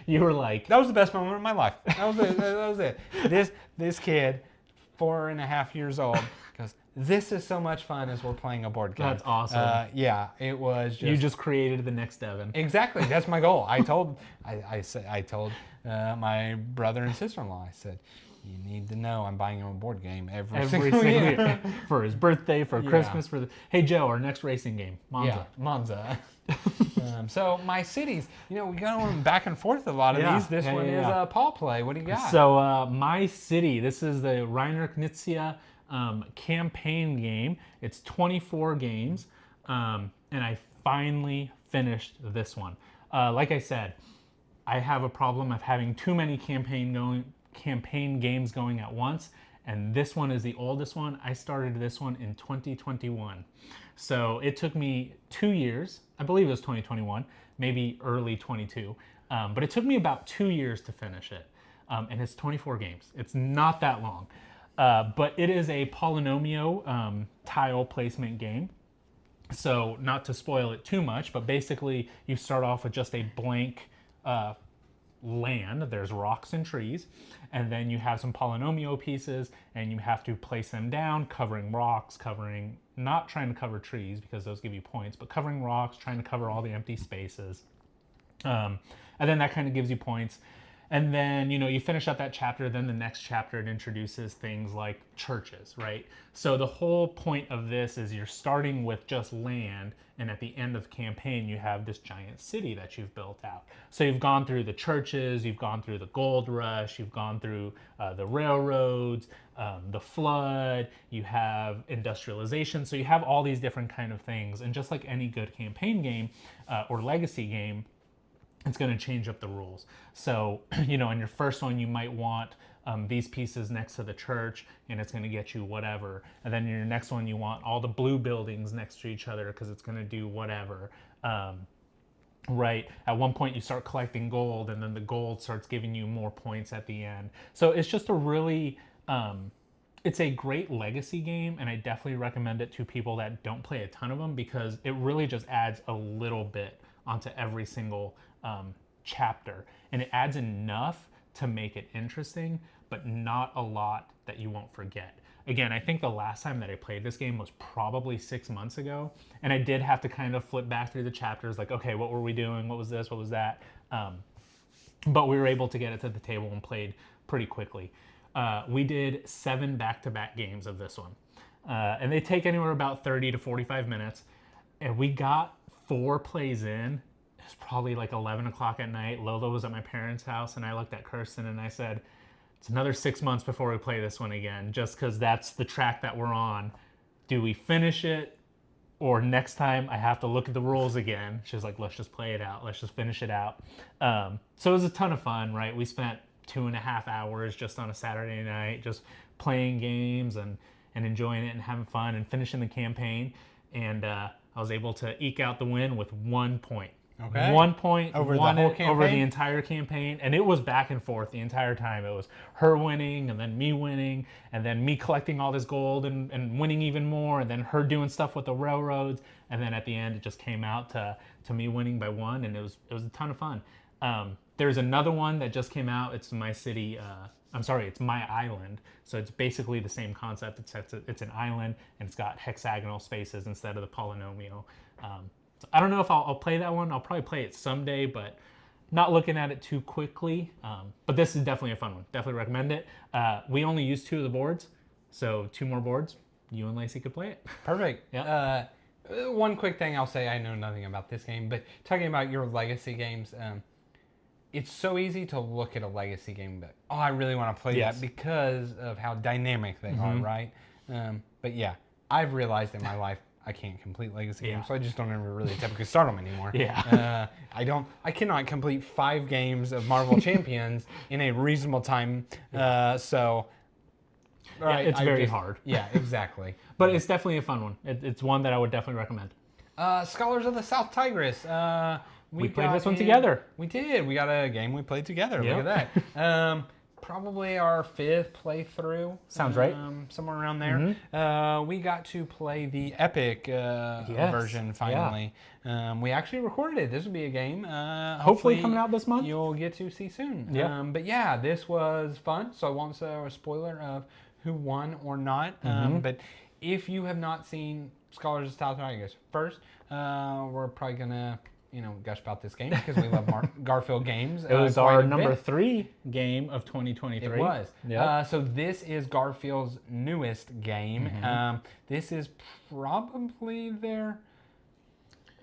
You were like... That was the best moment of my life. That was it. This kid, 4.5 years old, goes, "This is so much fun as we're playing a board game." That's awesome. It was just... You just created the next Devin. Exactly. That's my goal. I told my brother and sister-in-law, I said, "You need to know I'm buying him a board game every single year." For his birthday, for Christmas, Hey Joe, our next racing game, Monza. Yeah, Monza. So my cities, we go on back and forth a lot of these. This one is Paul Play. What do you got? So my city, this is the Reiner Knizia campaign game. It's 24 games, and I finally finished this one. Like I said, I have a problem of having too many campaign games going at once, and this one is the oldest one. I started this one in 2021. So it took me 2 years. I believe it was 2021, maybe early 22. But it took me about 2 years to finish it. And it's 24 games. It's not that long. But it is a polynomial tile placement game. So not to spoil it too much, but basically you start off with just a blank land. There's rocks and trees, and then you have some polynomial pieces, and you have to place them down, covering rocks, not trying to cover trees because those give you points, but covering rocks, trying to cover all the empty spaces. And then that kind of gives you points. And then, you finish up that chapter, then the next chapter, it introduces things like churches, right? So the whole point of this is you're starting with just land, and at the end of the campaign, you have this giant city that you've built out. So you've gone through the churches, you've gone through the gold rush, you've gone through the railroads, the flood, you have industrialization. So you have all these different kind of things. And just like any good campaign game or legacy game, it's going to change up the rules. So, in your first one, you might want these pieces next to the church, and it's going to get you whatever. And then in your next one, you want all the blue buildings next to each other because it's going to do whatever. Right. At one point, you start collecting gold, and then the gold starts giving you more points at the end. So it's just a really, it's a great legacy game, and I definitely recommend it to people that don't play a ton of them because it really just adds a little bit onto every single chapter, and it adds enough to make it interesting, but not a lot that you won't forget. Again, I think the last time that I played this game was probably 6 months ago, and I did have to kind of flip back through the chapters, like, okay, what were we doing? What was this? What was that? But we were able to get it to the table and played pretty quickly. We did 7 back-to-back games of this one, and they take anywhere about 30 to 45 minutes, and we got 4 plays in. It was probably like 11 o'clock at night. Lola was at my parents' house, and I looked at Kirsten and I said, it's another 6 months before we play this one again, just because that's the track that we're on. Do we finish it, or next time I have to look at the rules again? She was like, let's just play it out. Let's just finish it out. So it was a ton of fun, right? We spent 2.5 hours just on a Saturday night, just playing games and enjoying it and having fun and finishing the campaign. And I was able to eke out the win with 1 point. Okay. 1 point over the whole campaign? over the entire campaign, and it was back and forth the entire time. It was her winning, and then me winning, and then me collecting all this gold and winning even more, and then her doing stuff with the railroads, and then at the end it just came out to me winning by 1, and it was a ton of fun. There's another one that just came out. It's my city. It's my island. So it's basically the same concept. It's an island, and it's got hexagonal spaces instead of the polynomial. So I don't know if I'll play that one. I'll probably play it someday, but not looking at it too quickly. But this is definitely a fun one. Definitely recommend it. We only used 2 of the boards, so 2 more boards. You and Lacey could play it. Perfect. Yeah. One quick thing I'll say, I know nothing about this game, but talking about your legacy games, it's so easy to look at a legacy game and be like, oh, I really want to play that because of how dynamic they are, right? But yeah, I've realized in my life I can't complete legacy games, so I just don't ever really typically start them anymore. Yeah. I cannot complete 5 games of Marvel Champions in a reasonable time. It's very hard. Yeah, exactly. But it's definitely a fun one. It's one that I would definitely recommend. Scholars of the South Tigris. We played this one together. We did. We got a game we played together. Yep. Look at that. Probably our 5th playthrough. Sounds right. Somewhere around there. We got to play the Epic version finally. Yeah. We actually recorded it. This will be a game. Hopefully coming out this month. You'll get to see soon. Yeah. But yeah, this was fun. So I won't say a spoiler of who won or not. But if you have not seen Scholars of South Tigris, first, we're probably going to gush about this game because we love Garfield games. It was our number 3 game of 2023. It was. Yep. So this is Garfield's newest game. This is probably their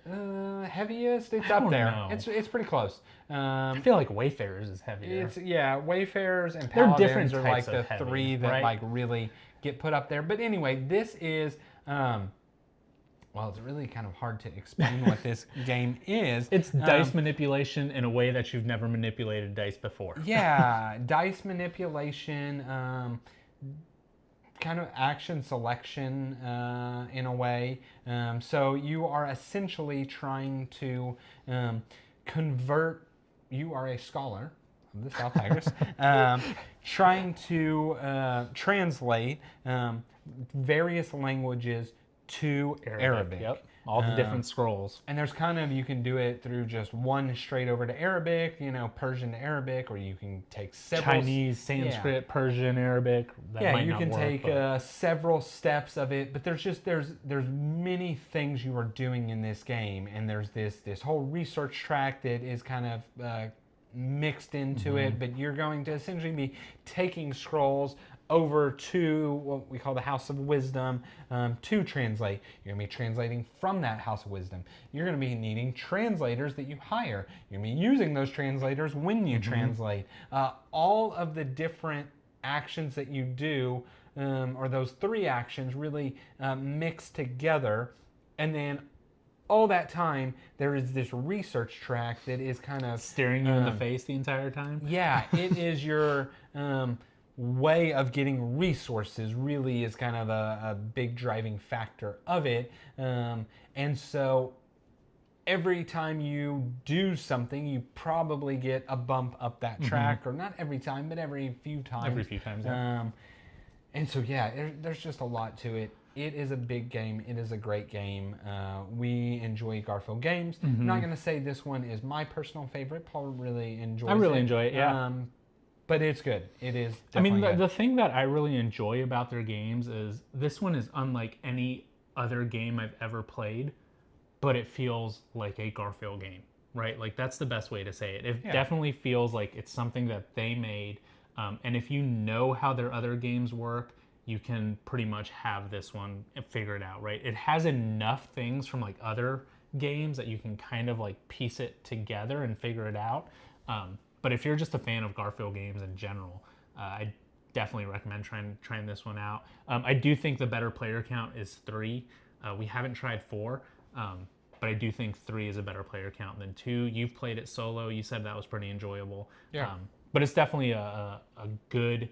Heaviest, it's I up don't there. know. It's pretty close. I feel like Wayfarers is heavier. It's Wayfarers and They're Paladins different are like types the of heavy, three that right? like really get put up there. But anyway, this is well, it's really kind of hard to explain what this game is. It's dice manipulation in a way that you've never manipulated dice before. Yeah, dice manipulation, kind of action selection in a way. So you are essentially trying to convert. You are a scholar of the South Tigers, trying to translate various languages to Arabic. Yep. All the different scrolls. And there's kind of, you can do it through just one straight over to Arabic, Persian to Arabic, or you can take several. Chinese, Sanskrit, Persian, Arabic. That might you not can work, take but... several steps of it, but there's many things you are doing in this game, and there's this whole research track that is kind of mixed into it, but you're going to essentially be taking scrolls over to what we call the House of Wisdom to translate. You're going to be translating from that House of Wisdom. You're going to be needing translators that you hire. You're going to be using those translators when you translate. All of the different actions that you do, or those three actions, really mix together. And then all that time, there is this research track that is kind of staring you in the face the entire time? Yeah, it is your way of getting resources, really is kind of a big driving factor of it. And so every time you do something, you probably get a bump up that track, or not every time, but every few times. Every few times, yeah. And so, yeah, there's just a lot to it. It is a big game. It is a great game. We enjoy Garfield games. I'm not going to say this one is my personal favorite. Paul really enjoys it. I really enjoy it, yeah. But it's good. It is I mean, definitely the thing that I really enjoy about their games is this one is unlike any other game I've ever played, but it feels like a Garfield game, right? Like, that's the best way to say it. It definitely feels like it's something that they made. And if you know how their other games work, you can pretty much have this one figured out, right? It has enough things from like other games that you can kind of like piece it together and figure it out. But if you're just a fan of Garfield games in general, I definitely recommend trying this one out. I do think the better player count is 3. We haven't tried 4, but I do think 3 is a better player count than 2. You've played it solo. You said that was pretty enjoyable. Yeah. But it's definitely a good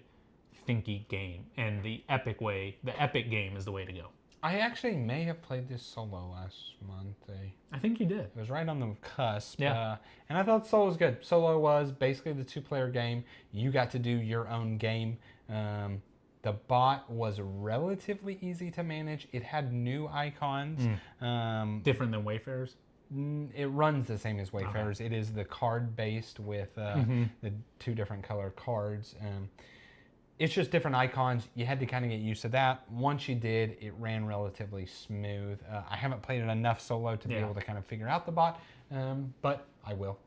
thinky game, and the epic game is the way to go. I actually may have played this solo last month. I think you did. It was right on the cusp. Yeah. And I thought solo was good. Solo was basically the 2-player game. You got to do your own game. The bot was relatively easy to manage. It had new icons. Different than Wayfarers? It runs the same as Wayfarers. Okay. It is the card-based with the 2 different color cards. It's just different icons. You had to kind of get used to that. Once you did, it ran relatively smooth. I haven't played it enough solo to be able to kind of figure out the bot, but I will.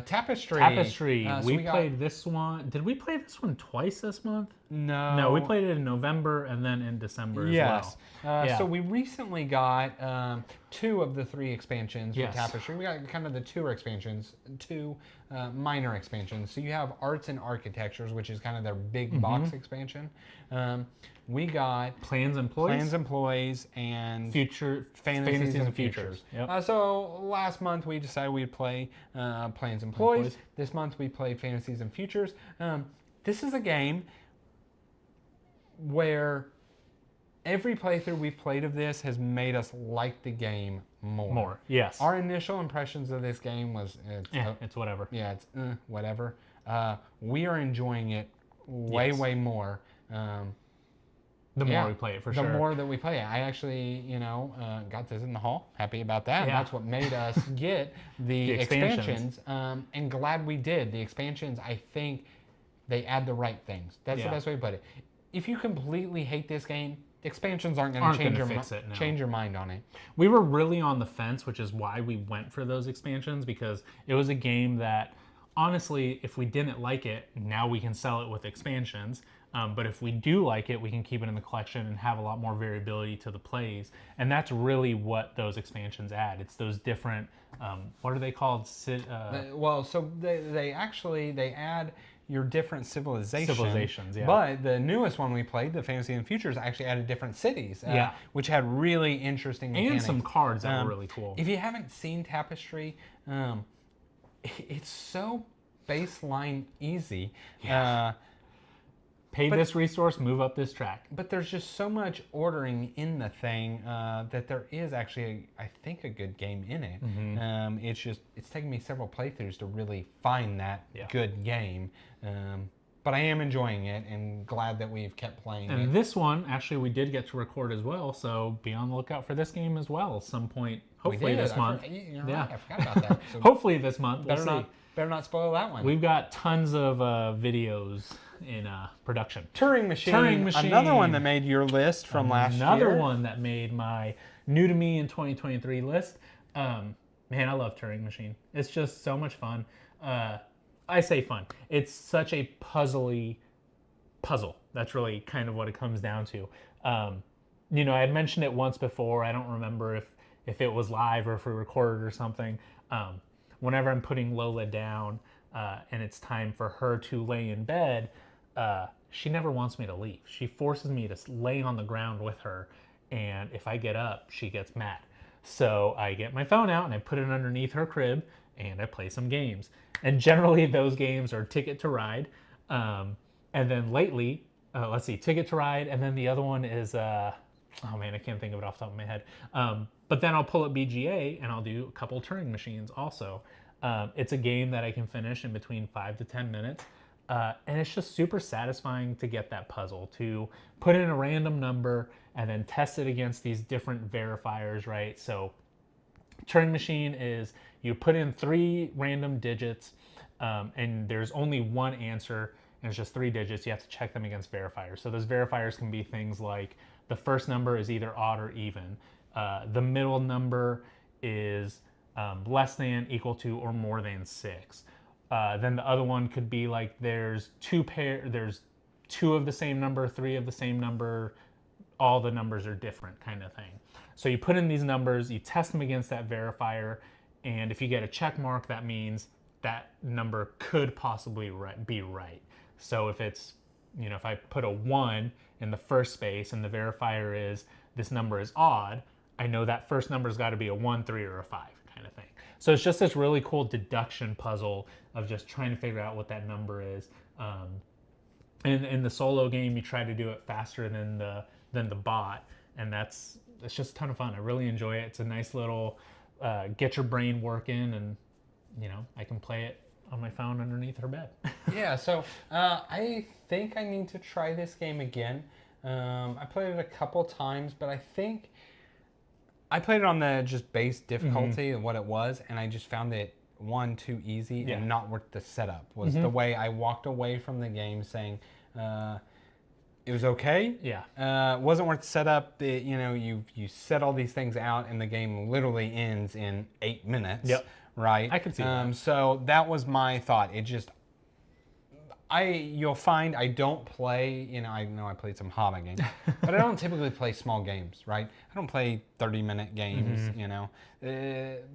Tapestry. We played this one. Did we play this one twice this month? No. No, we played it in November and then in December as well. So we recently got 2 of the 3 expansions for Tapestry. We got kind of the 2 expansions, 2 minor expansions. So you have Arts and Architectures, which is kind of their big box expansion. We got Plans Employees, and Fantasies and Futures. Yep. So last month we decided we'd play Plans Employees. This month we played Fantasies and Futures. This is a game where every playthrough we've played of this has made us like the game more. Yes. Our initial impressions of this game was it's whatever. Yeah, it's whatever. We are enjoying it way more. The more we play it, for sure. The more that we play it. I actually, got this in the haul. Happy about that. Yeah. That's what made us get the expansions. And glad we did. The expansions, I think, they add the right things. That's the best way to put it. If you completely hate this game, the expansions aren't going to change your mind on it. We were really on the fence, which is why we went for those expansions, because it was a game that, honestly, if we didn't like it, now we can sell it with expansions. But if we do like it, we can keep it in the collection and have a lot more variability to the plays. And that's really what those expansions add. It's those different, what are they called? Well, so they add your different civilizations, yeah. But the newest one we played, the Fantasy and Futures, actually added different cities, which had really interesting mechanics. And some cards that were really cool. If you haven't seen Tapestry, it's so baseline easy. Yeah. Pay this resource, move up this track. But there's just so much ordering in the thing that there is actually, I think, a good game in it. It's taken me several playthroughs to really find that good game. But I am enjoying it and glad that we've kept playing it. And this one, actually, we did get to record as well, so be on the lookout for this game as well at some point. Hopefully this month. You're right, I forgot about that. So hopefully this month. We'll see. Better not spoil that one. We've got tons of videos in production. Turing Machine. Another one that made your list from last year. Another one that made my new to me in 2023 list. Man, I love Turing Machine. It's just so much fun. I say fun. It's such a puzzle. That's really kind of what it comes down to. You know, I had mentioned it once before. I don't remember if it was live or if we recorded or something. Whenever I'm putting Lola down and it's time for her to lay in bed, she never wants me to leave. She forces me to lay on the ground with her, and if I get up, she gets mad. So I get my phone out and I put it underneath her crib and I play some games. And generally those games are Ticket to Ride. And then lately, let's see, Ticket to Ride, and then the other one is, oh man, I can't think of it off the top of my head. But then I'll pull up BGA and I'll do a couple Turing Machines also. It's a game that I can finish in between 5 to 10 minutes. And it's just super satisfying to get that puzzle, to put in a random number and then test it against these different verifiers, right? So Turing Machine is you put in 3 random digits and there's only one answer and it's just 3 digits. You have to check them against verifiers. So those verifiers can be things like the first number is either odd or even. The middle number is less than, equal to, or more than 6. Then the other one could be like there's 2 of the same number, 3 of the same number, all the numbers are different kind of thing. So you put in these numbers, you test them against that verifier, and if you get a check mark, that means that number could possibly be right. So if it's, you know, if I put a 1 in the first space and the verifier is this number is odd, I know that first number's got to be a 1, 3, or a 5 kind of thing. So it's just this really cool deduction puzzle of just trying to figure out what that number is. In the solo game, you try to do it faster than the bot, and it's just a ton of fun. I really enjoy it. It's a nice little get your brain working, and you know, I can play it on my phone underneath her bed. Yeah, so I think I need to try this game again. I played it a couple times, but I think I played it on the just base difficulty of what it was, and I just found it too easy and not worth the setup. Was the way I walked away from the game saying it was okay. Yeah. Wasn't worth the setup. You know, you set all these things out, and the game literally ends in 8 minutes. Yep. Right. I can see that. So that was my thought. It just. You'll find I don't play, you know I played some Hobbit games, but I don't typically play small games, right? I don't play 30-minute games, you know.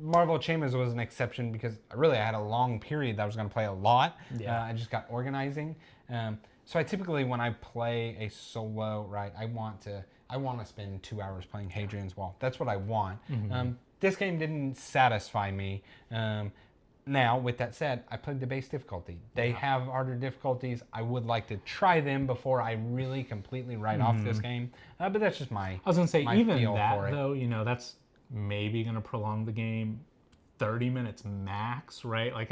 Marvel Chambers was an exception because I had a long period that I was going to play a lot. Yeah. I just got organizing. So I typically, when I play a solo, right, I want to spend 2 hours playing Hadrian's Wall. That's what I want. This game didn't satisfy me. Now, with that said, I played the base difficulty. They have harder difficulties. I would like to try them before I really completely write off this game. But that's just my I was going to say, even feel that, for it. though, you know, that's maybe going to prolong the game 30 minutes max, right? Like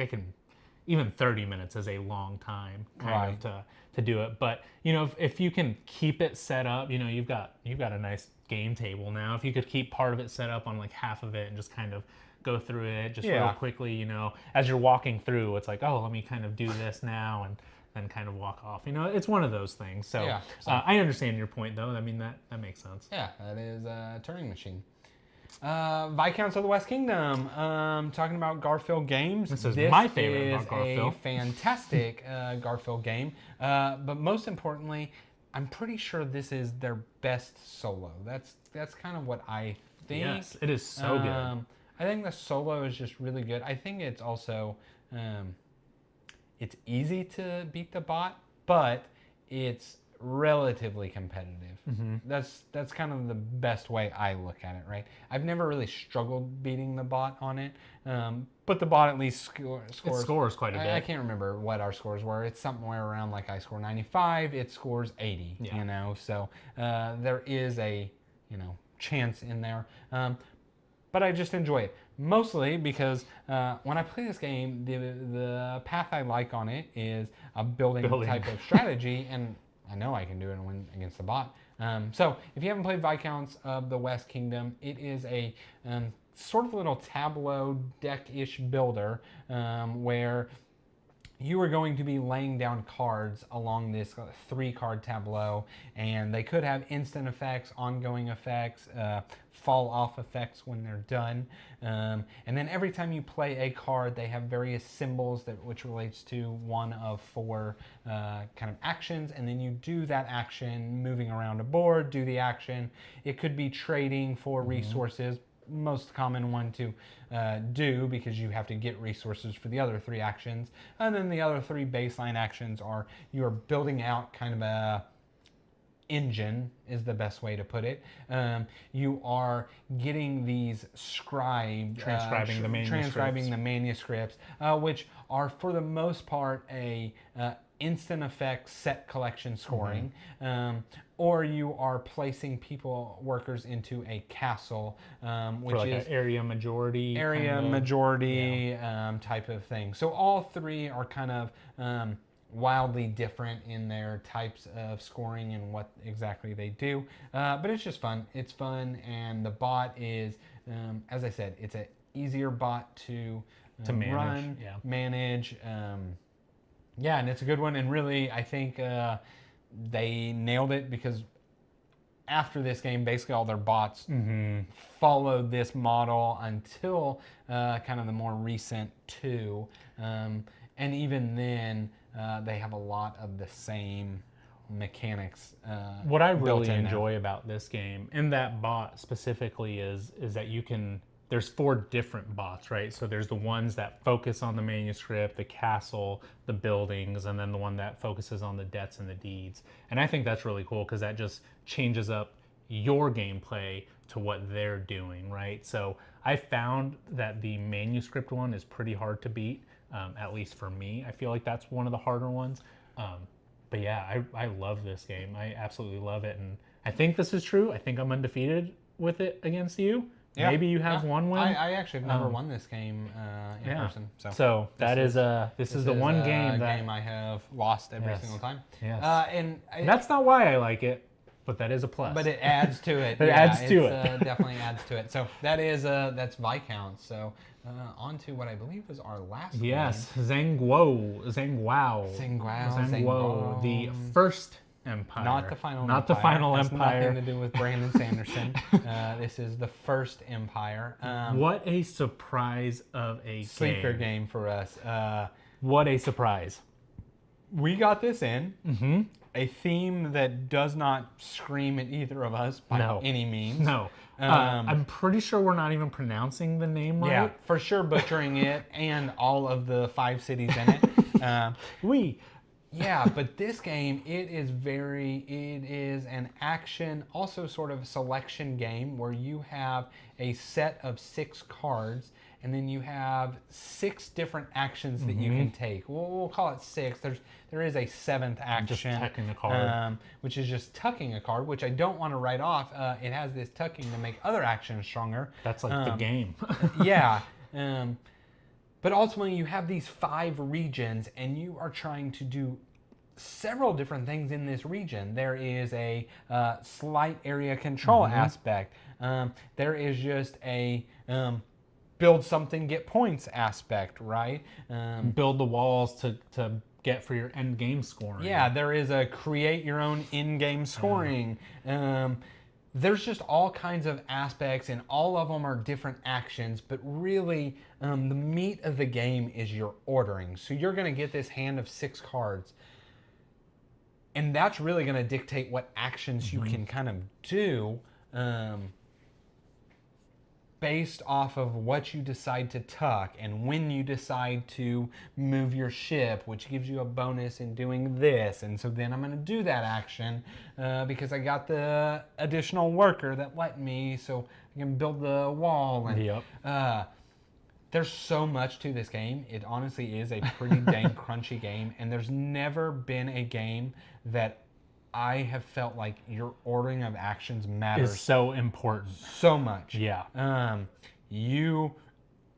even 30 minutes is a long time kind of to do it. But, you know, if you can keep it set up, you know, you've got a nice game table now. If you could keep part of it set up on like half of it and just kind of go through it just real quickly, you know, as you're walking through, it's like, oh, let me kind of do this now and then kind of walk off. You know, it's one of those things. So, I understand your point, though. I mean, that makes sense. Yeah, that is a Turing Machine. Viscounts of the West Kingdom. Talking about Garfield games. This is my favorite about Garfield. Garfield. A fantastic Garfield game. But most importantly, I'm pretty sure this is their best solo. That's kind of what I think. Yes, it is so good. I think the solo is just really good. I think it's also it's easy to beat the bot, but it's relatively competitive. That's kind of the best way I look at it, right? I've never really struggled beating the bot on it, but the bot at least scores. It scores quite a bit. I can't remember what our scores were. It's somewhere around like I score 95, it scores 80. Yeah. You know, so there is a chance in there. But I just enjoy it. Mostly because when I play this game, the path I like on it is a building. Type of strategy, and I know I can do it and win against the bot. So if you haven't played Viscounts of the West Kingdom, it is a sort of little tableau deck-ish builder where you are going to be laying down cards along this 3-card tableau, and they could have instant effects, ongoing effects, fall off effects when they're done. And then every time you play a card, they have various symbols which relates to one of 4 kind of actions, and then you do that action, moving around a board, do the action. It could be trading for resources, most common one to do, because you have to get resources for the other 3 actions. And then the other 3 baseline actions are you're building out kind of a engine, is the best way to put it. You are getting these transcribing the manuscripts, which are for the most part a instant effect set collection scoring, or you are placing workers into a castle, which for is an area majority type of thing. So all 3 are kind of wildly different in their types of scoring and what exactly they do, but it's just fun. It's fun, and the bot is, as I said, it's an easier bot to manage. Yeah, and it's a good one, and really I think they nailed it, because after this game, basically all their bots followed this model until kind of the more recent 2, and even then they have a lot of the same mechanics. What I really enjoy about this game, and that bot specifically, is that you can, there's 4 different bots, right? So there's the ones that focus on the manuscript, the castle, the buildings, and then the one that focuses on the debts and the deeds. And I think that's really cool, because that just changes up your gameplay to what they're doing, right? So I found that the manuscript one is pretty hard to beat, at least for me. I feel like that's one of the harder ones. But yeah, I love this game. I absolutely love it. And I think this is true. I think I'm undefeated with it against you. Yeah, maybe you have one win. I actually have never won this game in person. So this is the one game I have lost every single time. Yes. And that's not why I like it, but that is a plus. But it adds to it. It definitely adds to it. So that's Viscounts. So on to what I believe was our last one. Yes, Zhangguo, the first empire. Not the final empire. The final empire. Nothing to do with Brandon Sanderson. This is the first empire. What a surprise of a sleeper game for us. What a surprise. We got this in. A theme that does not scream at either of us by any means. No. I'm pretty sure we're not even pronouncing the name right. Yeah, for sure butchering it, and all of the 5 cities in it. Yeah, but this game, it is an action, also sort of selection game, where you have a set of 6 cards, and then you have 6 different actions that you can take. We'll call it 6. There is a 7th action, just tucking a card, which is just tucking a card, which I don't want to write off. It has this tucking to make other actions stronger. That's like the game. Yeah. But ultimately, you have these 5 regions, and you are trying to do several different things in this region. There is a slight area control aspect. There is just a build something, get points aspect, right? Build the walls to get for your end game scoring. Yeah, there is a create your own in-game scoring. there's just all kinds of aspects, and all of them are different actions, but really the meat of the game is your ordering. So you're going to get this hand of 6 cards, and that's really going to dictate what actions you can kind of do based off of what you decide to tuck and when you decide to move your ship, which gives you a bonus in doing this. And so then I'm going to do that action because I got the additional worker that let me, so I can build the wall. And there's so much to this game. It honestly is a pretty dang crunchy game, and there's never been a game that I have felt like your ordering of actions matters Is so important. so much. Yeah. You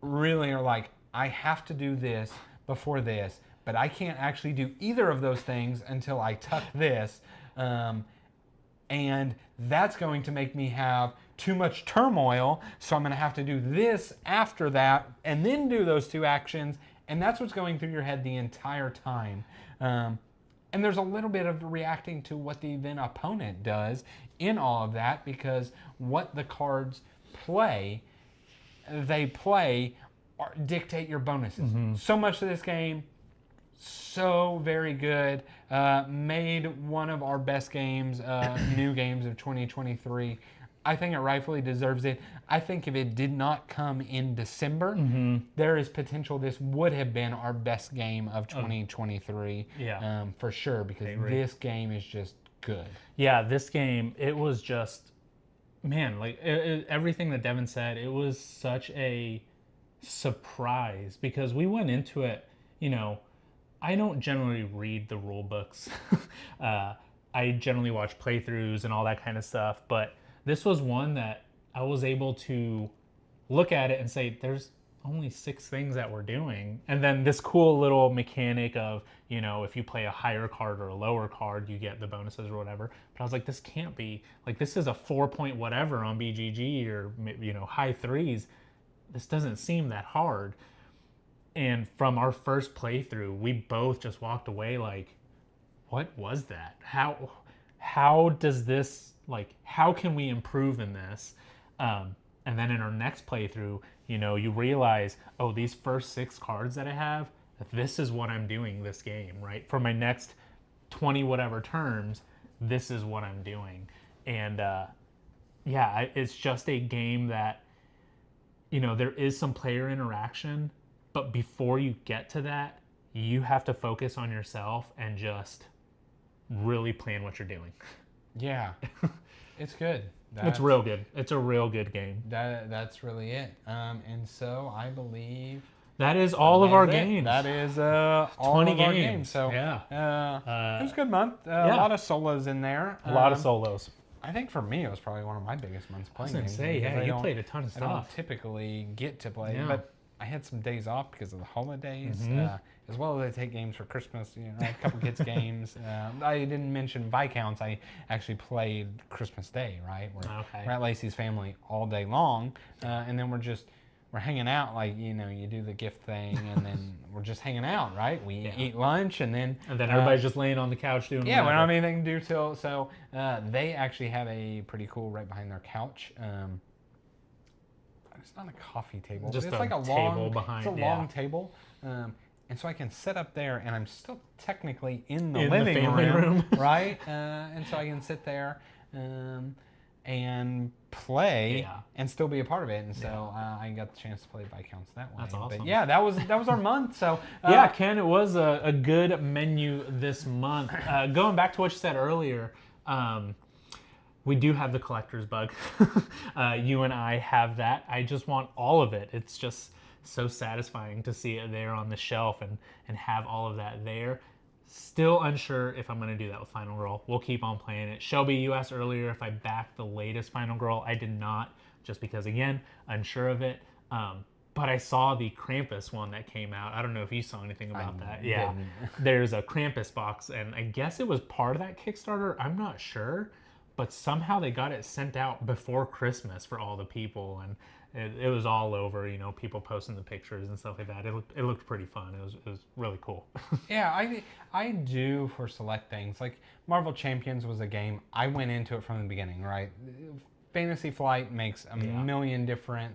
really are like, I have to do this before this, but I can't actually do either of those things until I tuck this. And that's going to make me have too much turmoil, so I'm going to have to do this after that and then do those 2 actions, and that's what's going through your head the entire time. And there's a little bit of reacting to what the then opponent does in all of that, because what the cards dictate your bonuses. So much of this game, so very good. Made one of our best games, new games of 2023. I think it rightfully deserves it. I think if it did not come in December, there is potential this would have been our best game of 2023. For sure, because this game is just good. Yeah, this game, it was just, man, like everything that Devin said, it was such a surprise because we went into it, you know, I don't generally read the rule books. I generally watch playthroughs and all that kind of stuff, but this was one that I was able to look at it and say, there's only 6 things that we're doing. And then this cool little mechanic of, you know, if you play a higher card or a lower card, you get the bonuses or whatever. But I was like, this can't be, like, this is a 4 point whatever on BGG or, you know, high 3s. This doesn't seem that hard. And from our first playthrough, we both just walked away like, what was that? How does this, like, how can we improve in this? And then in our next playthrough, you know, you realize, oh, these first 6 cards that I have, this is what I'm doing this game, right? For my next 20 whatever turns, this is what I'm doing. And yeah, it's just a game that, you know, there is some player interaction, but before you get to that, you have to focus on yourself and just really plan what you're doing. Yeah, it's good. It's real good. It's a real good game. That's really it. And so I believe that is all of our games. That is all 20 of our games. So yeah, it was a good month. A lot of solos in there. A lot of solos. I think for me it was probably one of my biggest months playing. I was gonna say, yeah, you played a ton of stuff. I don't typically get to play, but I had some days off because of the holidays, as well as I take games for Christmas. You know, I had a couple kids' games. I didn't mention Viscounts. I actually played Christmas Day, right? We're at Lacey's family all day long, and then we're hanging out. Like, you know, you do the gift thing, and then we're just hanging out, right? We eat lunch, and then everybody's just laying on the couch doing. Yeah, we don't have anything to do till. So they actually have a pretty cool right behind their couch. It's not a coffee table. Just it's like a table long behind. It's a long table, and so I can sit up there, and I'm still technically in the living room, right? And so I can sit there and play and still be a part of it. And so I got the chance to play Viscounts that way. That's awesome. But yeah, that was our month. So yeah, Ken, it was a good menu this month. Going back to what you said earlier. We do have the collector's bug. You and I have that. I just want all of it. It's just so satisfying to see it there on the shelf and have all of that there. Still unsure if I'm going to do that with Final Girl. We'll keep on playing it. Shelby, you asked earlier if I backed the latest Final Girl. I did not, just because, again, unsure of it. But I saw the Krampus one that came out. I don't know if you saw anything about that. Yeah, there's a Krampus box, and I guess it was part of that Kickstarter. I'm not sure. But somehow they got it sent out before Christmas for all the people, it was all over, people posting the pictures and stuff like that. It looked pretty fun. It was really cool. Yeah, I do for select things. Like Marvel Champions was a game, I went into it from the beginning, right? Fantasy Flight makes a million different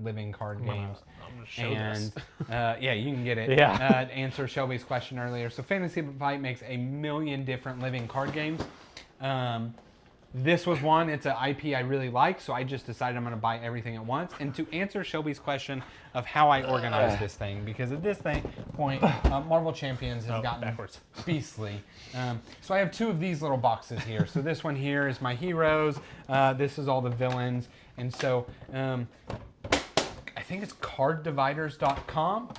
living card games. I'm gonna show this. Yeah, you can get it. Yeah. Answer Shelby's question earlier. So Fantasy Flight makes a million different living card games. This was one. It's an IP I really like, so I just decided I'm going to buy everything at once. And to answer Shelby's question of how I organize this thing, because at this point, Marvel Champions has gotten backwards. beastly. So I have 2 of these little boxes here. So this one here is my heroes. This is all the villains. And so I think it's carddividers.com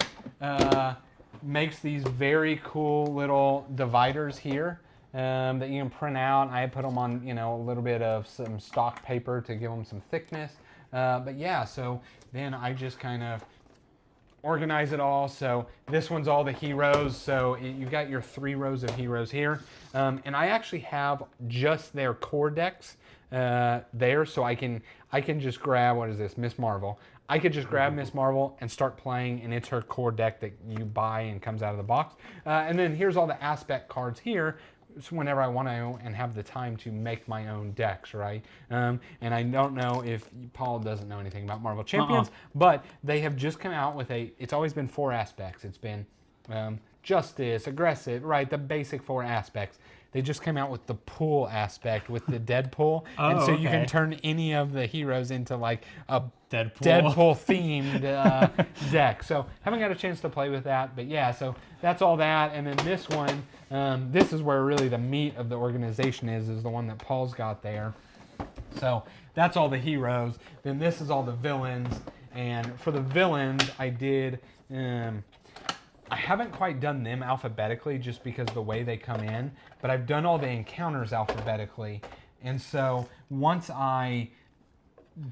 makes these very cool little dividers here. That you can print out. I put them on, a little bit of some stock paper to give them some thickness. But yeah, so then I just kind of organize it all. So this one's all the heroes. So you've got your 3 rows of heroes here. And I actually have just their core decks there. So I can just grab, what is this, Miss Marvel. I could just grab Miss Marvel and start playing, and it's her core deck that you buy and comes out of the box. And then here's all the aspect cards here. So whenever I want to and have the time to make my own decks, right? And I don't know if Paul doesn't know anything about Marvel Champions, but they have just come out with it's always been 4 aspects. It's been justice, aggressive, right? The basic 4 aspects. They just came out with the pool aspect with the Deadpool. And so you can turn any of the heroes into like a Deadpool themed deck. So haven't got a chance to play with that, but yeah, so that's all that. And then this one, this is where really the meat of the organization is the one that Paul's got there. So that's all the heroes. Then this is all the villains. And for the villains, I did, I haven't quite done them alphabetically just because of the way they come in, but I've done all the encounters alphabetically. And so once I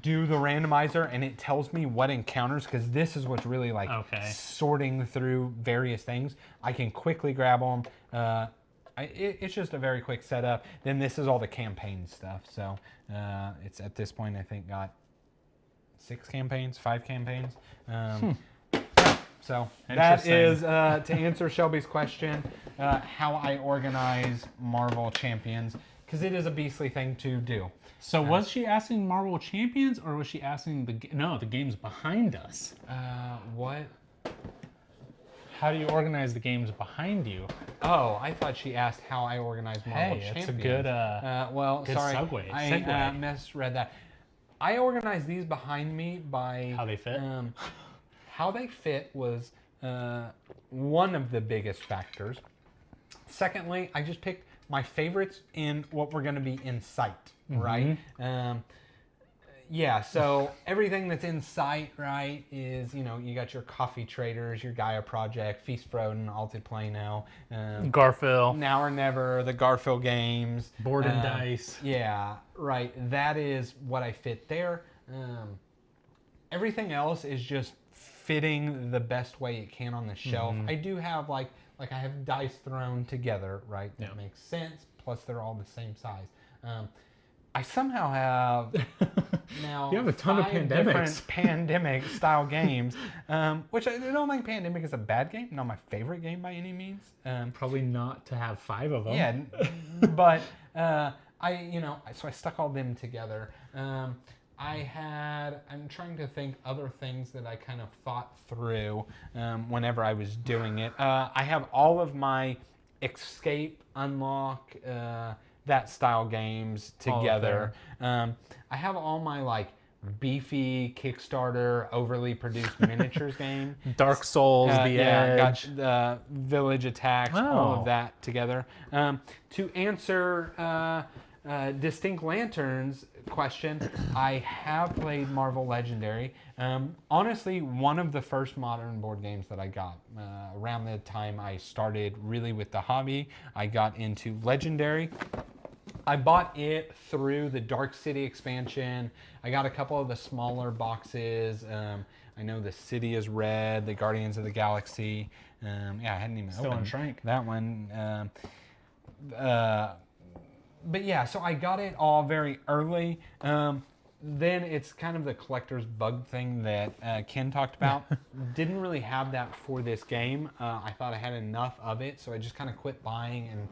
do the randomizer and it tells me what encounters, because this is what's really like sorting through various things, I can quickly grab them. It's just a very quick setup. Then this is all the campaign stuff. So it's at this point, I think, got 5 campaigns. So that is, to answer Shelby's question, how I organize Marvel Champions, because it is a beastly thing to do. So was she asking Marvel Champions, or was she asking the games behind us? What? How do you organize the games behind you? Oh, I thought she asked how I organize Marvel Champions. That's a good, good sorry, segue. I misread that. I organize these behind me by how they fit. How they fit was one of the biggest factors. Secondly, I just picked my favorites in what we're going to be in sight, right? Yeah, so everything that's in sight, right, is, you got your Coffee Traders, your Gaia Project, Feast Froden, Altiplano, Garfield, Now or Never, the Garfield games. Board and Dice. Yeah, right. That is what I fit there. Everything else is just fitting the best way it can on the shelf. I do have like I have dice thrown together, right? That makes sense. Plus they're all the same size. I somehow have now you have a ton of 5 different pandemic style games, which I don't think Pandemic is a bad game. Not my favorite game by any means. Probably not to have 5 of them. Yeah, but so I stuck all them together. I'm trying to think other things that I kind of thought through whenever I was doing it. I have all of my Escape, Unlock, that style games together. I have all my like beefy Kickstarter, overly produced miniatures game. Dark Souls, The Edge. Got the Village Attacks, all of that together. To answer Distinct Lanterns question, I have played Marvel Legendary. Honestly, one of the first modern board games that I got around the time I started really with the hobby, I got into Legendary. I bought it through the Dark City expansion. I got a couple of the smaller boxes. I know the City is Red, the Guardians of the Galaxy. I hadn't even opened Shrank. that one. But yeah, so I got it all very early. then it's kind of the collector's bug thing that Ken talked about. Didn't really have that for this game. I thought I had enough of it, so I just kind of quit buying and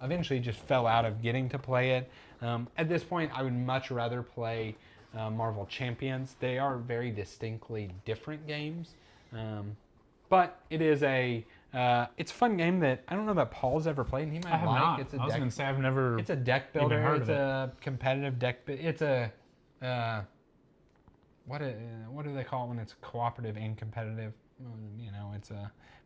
eventually just fell out of getting to play it. At this point, I would much rather play Marvel Champions. They are very distinctly different games, but it is it's a fun game that I don't know that Paul's ever played, and he might I have like. not. It's a I was going to say I've never. It's a deck builder. even heard It's of it. a competitive deck. It's a what do they call it when it's cooperative and competitive? You know,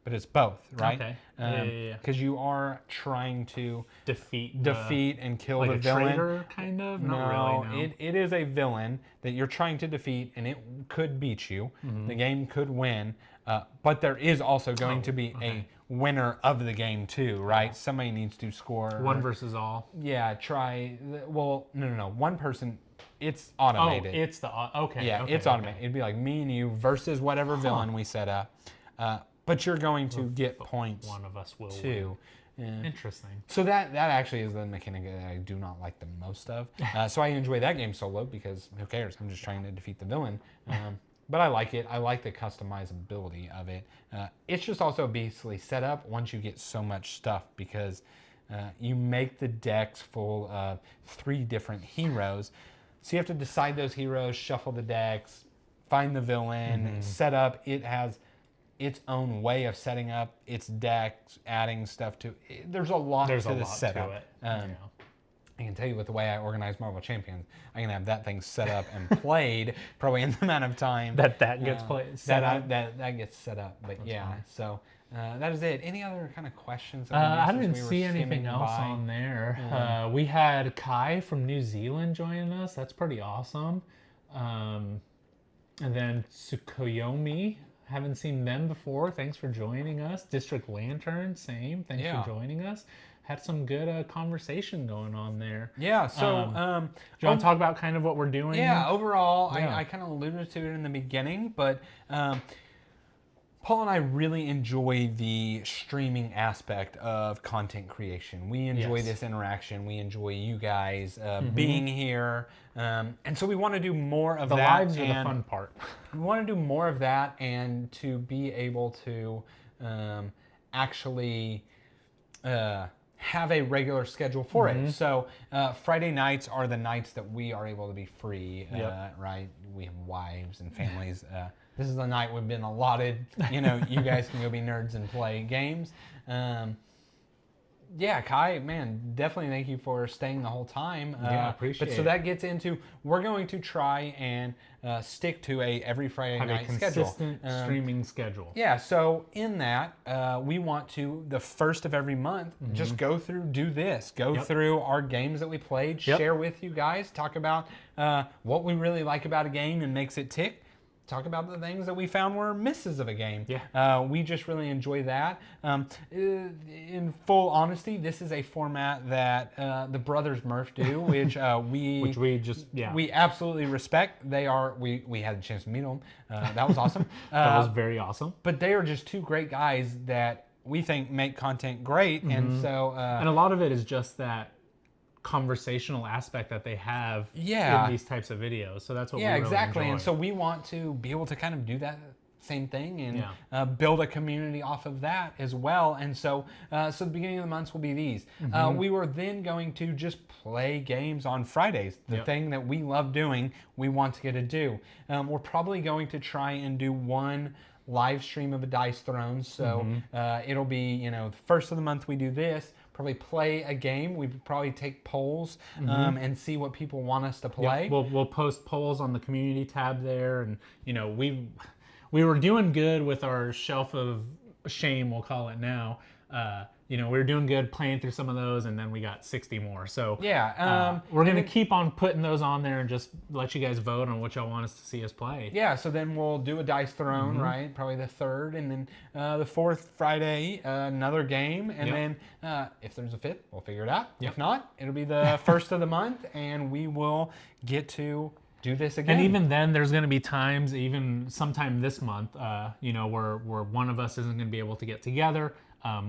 but it's both, right? Okay. Yeah. Because you are trying to defeat and kill like the a villain. traitor, kind of. No, Not really. No. it is a villain that you're trying to defeat, and it could beat you. The game could win, but there is also going to be a winner of the game too, right? Somebody needs to score. One versus all. Yeah, no. One person. It's automated. Oh, it's the okay. Yeah, okay, it's automated. It'd be like me and you versus whatever villain we set up. But you're going to get points. One of us will too. win. Yeah. Interesting. So that actually is the mechanic that I do not like the most of. So I enjoy that game solo because who cares? I'm just trying to defeat the villain. But I like it. I like the customizability of it. It's just also beastly setup once you get so much stuff because you make the decks full of 3 different heroes. So you have to decide those heroes, shuffle the decks, find the villain, set up. It has its own way of setting up its decks, adding stuff to it. There's a lot to the setup. To it. I can tell you with the way I organize Marvel Champions, I can have that thing set up and played probably in the amount of time that gets played. That gets set up. But that's fine. So that is it. Any other kind of questions? I didn't see anything else on there. We had Kai from New Zealand joining us. That's pretty awesome. And then Tsukuyomi. Haven't seen them before. Thanks for joining us. District Lantern, same. Thanks for joining us. Had some good conversation going on there. Yeah, so... do you want to talk about kind of what we're doing? Yeah, overall, I kind of alluded to it in the beginning, but Paul and I really enjoy the streaming aspect of content creation. We enjoy this interaction. We enjoy you guys being here. And so we want to do more of that. The lives are the fun part. We want to do more of that and to be able to actually have a regular schedule for it. So Friday nights are the nights that we are able to be free, right? We have wives and families. This is the night we've been allotted. You know, you guys can go be nerds and play games. Yeah, Kai, man, definitely thank you for staying the whole time. I appreciate it. But so that gets into, we're going to try and stick to a every Friday night schedule. Have a consistent streaming schedule. Yeah, so in that, we want to, the first of every month, just go through, do this. Go through our games that we played, share with you guys, talk about what we really like about a game and makes it tick. Talk about the things that we found were misses of a game. Yeah. We just really enjoy that. In full honesty, this is a format that the brothers Murph do, which we absolutely respect. They are we had a chance to meet them. That was awesome. That was very awesome. But they are just 2 great guys that we think make content great, and so and a lot of it is just that conversational aspect that they have in these types of videos. So that's what we really exactly. enjoy. And so we want to be able to kind of do that same thing and build a community off of that as well. And so so the beginning of the months will be these. We were then going to just play games on Fridays. The thing that we love doing, we want to get to do. We're probably going to try and do one live stream of a Dice Thrones. So it'll be, the first of the month we do this. Probably play a game. We probably take polls and see what people want us to play. We'll post polls on the community tab there, and we were doing good with our shelf of shame, we'll call it now. We were doing good playing through some of those, and then we got 60 more. So we're going to keep on putting those on there and just let you guys vote on what y'all want us to see us play. Yeah, so then we'll do a Dice Throne, right? Probably the 3rd, and then the 4th Friday, another game, and then if there's a 5th, we'll figure it out. If not, it'll be the 1st of the month, and we will get to do this again. And even then, there's going to be times, even sometime this month, where one of us isn't going to be able to get together.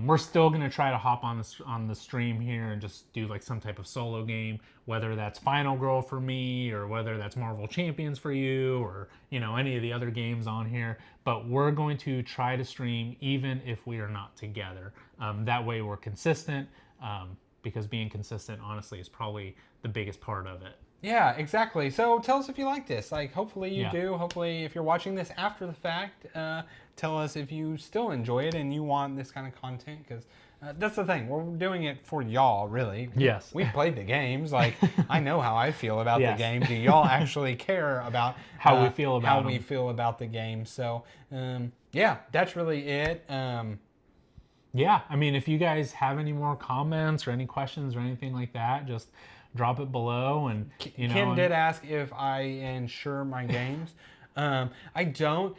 We're still gonna try to hop on the stream here and just do like some type of solo game, whether that's Final Girl for me or whether that's Marvel Champions for you, or any of the other games on here. But we're going to try to stream even if we are not together. That way we're consistent, because being consistent honestly is probably the biggest part of it. Yeah, exactly. So tell us if you like this. Like, hopefully you do. Hopefully, if you're watching this after the fact, tell us if you still enjoy it and you want this kind of content, because that's the thing. We're doing it for y'all, really. Yes. We played the games. Like, I know how I feel about the game. Do y'all actually care about how we feel about we feel about the game? So, yeah, that's really it. Yeah, I mean, if you guys have any more comments or any questions or anything like that, just drop it below. And Kim did ask if I insure my games. I don't.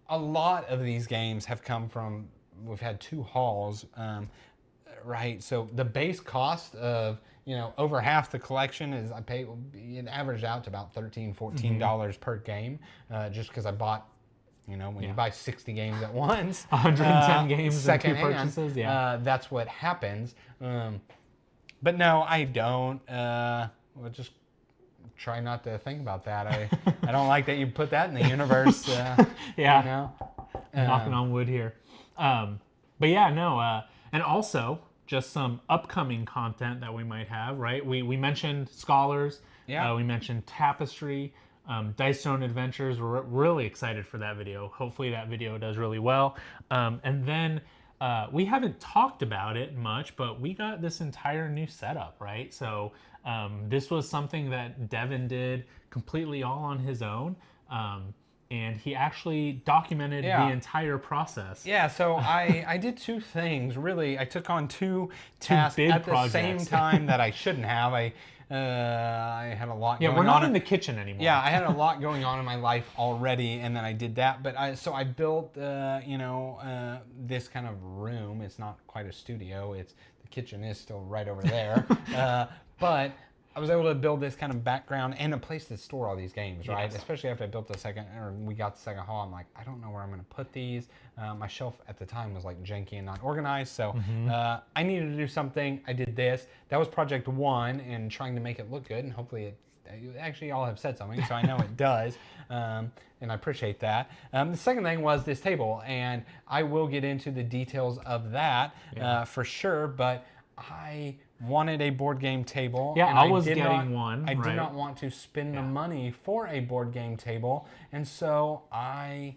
A lot of these games have come from, we've had 2 hauls, right? So the base cost of over half the collection is it averaged out to about $13-14 per game, just because I bought. When you buy 60 games at once, 110 games in 2 purchases, that's what happens. But no, I don't. We'll just try not to think about that. I don't like that you put that in the universe. Knocking on wood here. But yeah, no. And also, just some upcoming content that we might have, right? We mentioned Scholars. Yeah. We mentioned Tapestry. Dice Zone Adventures. We're really excited for that video. Hopefully that video does really well. And then we haven't talked about it much, but we got this entire new setup, right? So this was something that Devin did completely all on his own. And he actually documented the entire process. Yeah, so I did 2 things, really. I took on 2 tasks at the same time that I shouldn't have. I had a lot going on. Yeah, we're not in the kitchen anymore. Yeah, I had a lot going on in my life already, and then I did that. But I built, this kind of room. It's not quite a studio. The kitchen is still right over there. But I was able to build this kind of background and a place to store all these games, right? Yes. Especially after I built we got the second haul. I'm like, I don't know where I'm going to put these. My shelf at the time was like janky and not organized, so I needed to do something. I did this. That was project 1, and trying to make it look good, and hopefully actually y'all have said something, so I know it does, and I appreciate that. The second thing was this table, and I will get into the details of that for sure, but I wanted a board game table. Yeah, and I was getting one. I did not want to spend the money for a board game table, and so I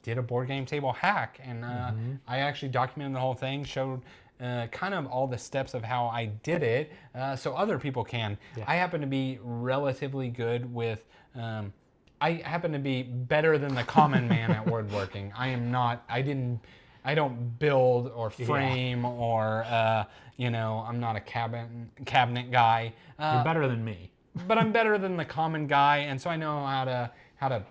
did a board game table hack, and I actually documented the whole thing, showed kind of all the steps of how I did it, so other people can. I happen to be relatively good with. I happen to be better than the common man at woodworking. I am not. I don't build or frame or I'm not a cabinet guy. You're better than me. But I'm better than the common guy, and so I know how to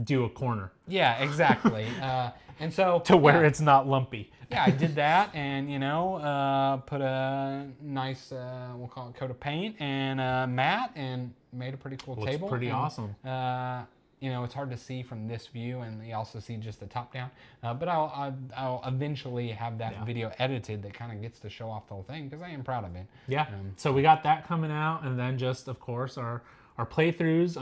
do a corner. Yeah, exactly. And so to where it's not lumpy. Yeah, I did that, and put a nice we'll call it coat of paint and a mat, and made a pretty cool table. Looks pretty awesome. It's hard to see from this view, and you also see just the top down. But I'll eventually have that video edited that kind of gets to show off the whole thing, because I am proud of it. Yeah. So we got that coming out, and then just of course our playthroughs.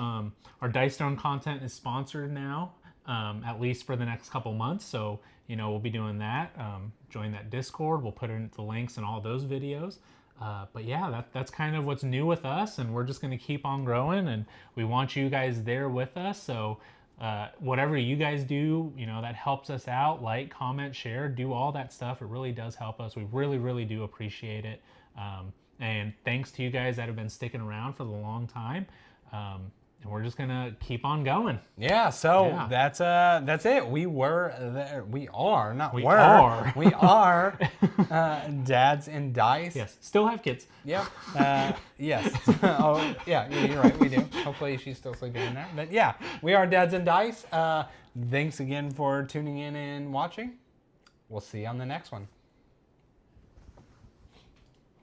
Our Dice Zone content is sponsored now, at least for the next couple months. So we'll be doing that. Join that Discord. We'll put in the links in all those videos. But yeah, that's kind of what's new with us, and we're just going to keep on growing, and we want you guys there with us. So whatever you guys do, that helps us out. Like, comment, share, do all that stuff. It really does help us. We really, really do appreciate it. And thanks to you guys that have been sticking around for the long time. And we're just gonna keep on going. Yeah, so that's it. We were there. We are, not we were. Are. We are Dads and Dice. Yes, still have kids. Yep. Yes. Oh, yeah, you're right. We do. Hopefully she's still sleeping in there. But yeah, we are Dads and Dice. Thanks again for tuning in and watching. We'll see you on the next one.